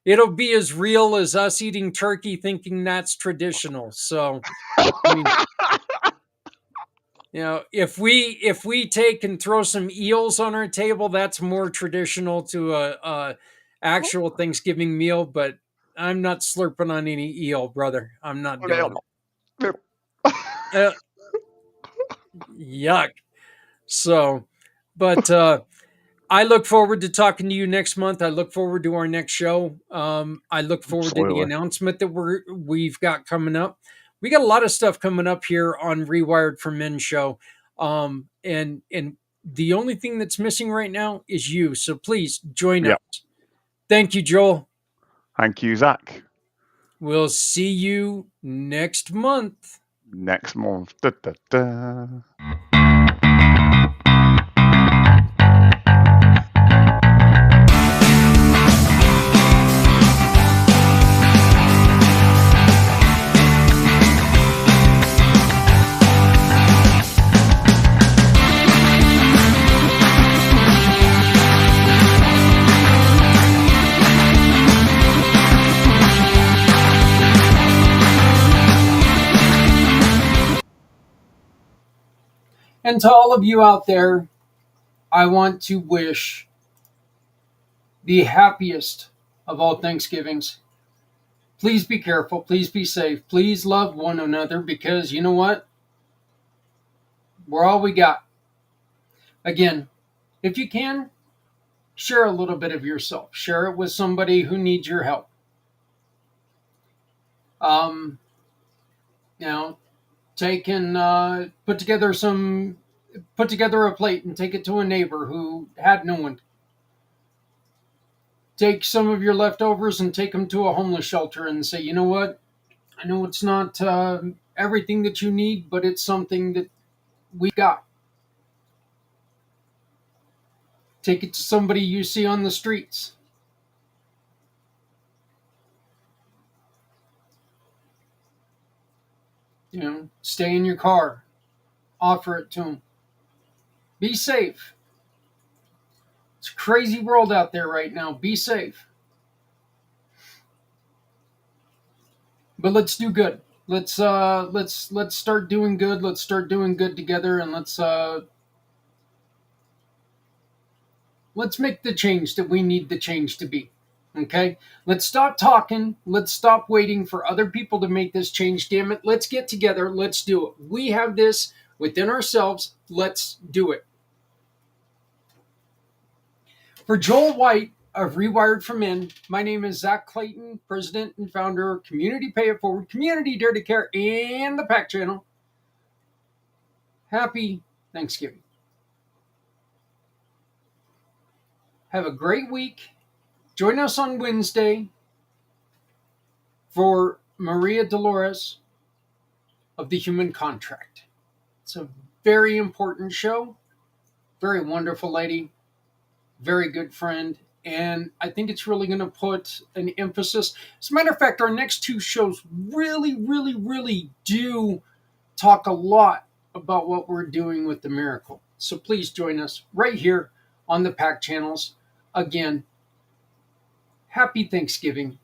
it'll be as real as us eating turkey, thinking that's traditional. So, I mean, if we take and throw some eels on our table, that's more traditional to a actual Thanksgiving meal. But I'm not slurping on any eel, brother. I'm not doing Little. it. Yuck. So, but I look forward to talking to you next month. I look forward to our next show. I look forward to the Absolutely. announcement that we've got coming up. We got a lot of stuff coming up here on Rewired for Men show. And the only thing that's missing right now is you. So please join us. Yep. Thank you, Joel. Thank you, Zach. We'll see you next month. Next month. Da, da, da. And to all of you out there, I want to wish the happiest of all Thanksgivings. Please be careful. Please be safe. Please love one another, because you know what? We're all we got. Again, if you can, share a little bit of yourself. Share it with somebody who needs your help. Now, take and put together a plate and take it to a neighbor who had no one. Take some of your leftovers and take them to a homeless shelter and say, you know what? I know it's not everything that you need, but it's something that we got. Take it to somebody you see on the streets. Stay in your car. Offer it to them. Be safe. It's a crazy world out there right now. Be safe. But let's do good. Let's start doing good. Let's start doing good together, and let's make the change that we need the change to be. Okay? Let's stop talking. Let's stop waiting for other people to make this change. Damn it. Let's get together. Let's do it. We have this within ourselves. Let's do it. For Joel White of Rewired for Men, my name is Zach Clayton, president and founder of Community Pay It Forward, Community Dare to Care, and the PAC channel. Happy Thanksgiving. Have a great week. Join us on Wednesday for Maria Dolores of The Human Contract. It's a very important show. Very wonderful lady. Very good friend. And I think it's really going to put an emphasis. As a matter of fact, our next two shows really, really, really do talk a lot about what we're doing with the miracle. So please join us right here on the PAC channels. Again, happy Thanksgiving.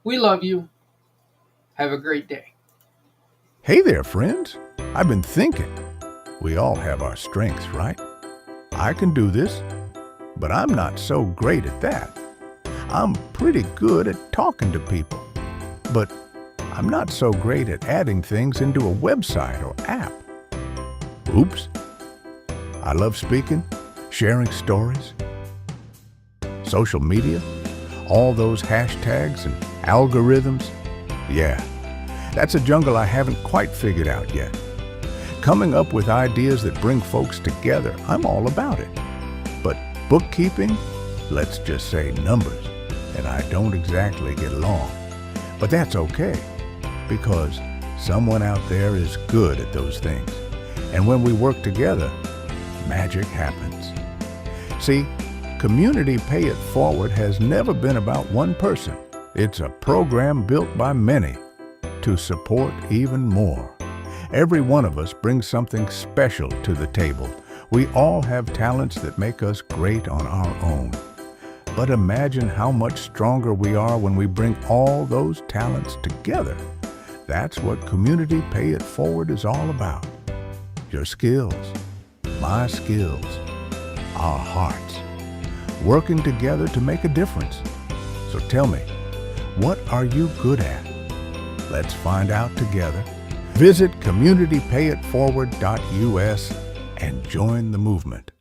We love you. Have a great day. Hey there, friends. I've been thinking. We all have our strengths, right? I can do this, but I'm not so great at that. I'm pretty good at talking to people, but I'm not so great at adding things into a website or app. Oops. I love speaking, sharing stories, social media, all those hashtags and algorithms. Yeah, that's a jungle I haven't quite figured out yet. Coming up with ideas that bring folks together, I'm all about it. But bookkeeping, let's just say numbers, and I don't exactly get along. But that's okay, because someone out there is good at those things. And when we work together, magic happens. See, Community Pay It Forward has never been about one person. It's a program built by many to support even more. Every one of us brings something special to the table. We all have talents that make us great on our own. But imagine how much stronger we are when we bring all those talents together. That's what Community Pay It Forward is all about. Your skills, my skills, our hearts, working together to make a difference. So tell me, what are you good at? Let's find out together. Visit communitypayitforward.us and join the movement.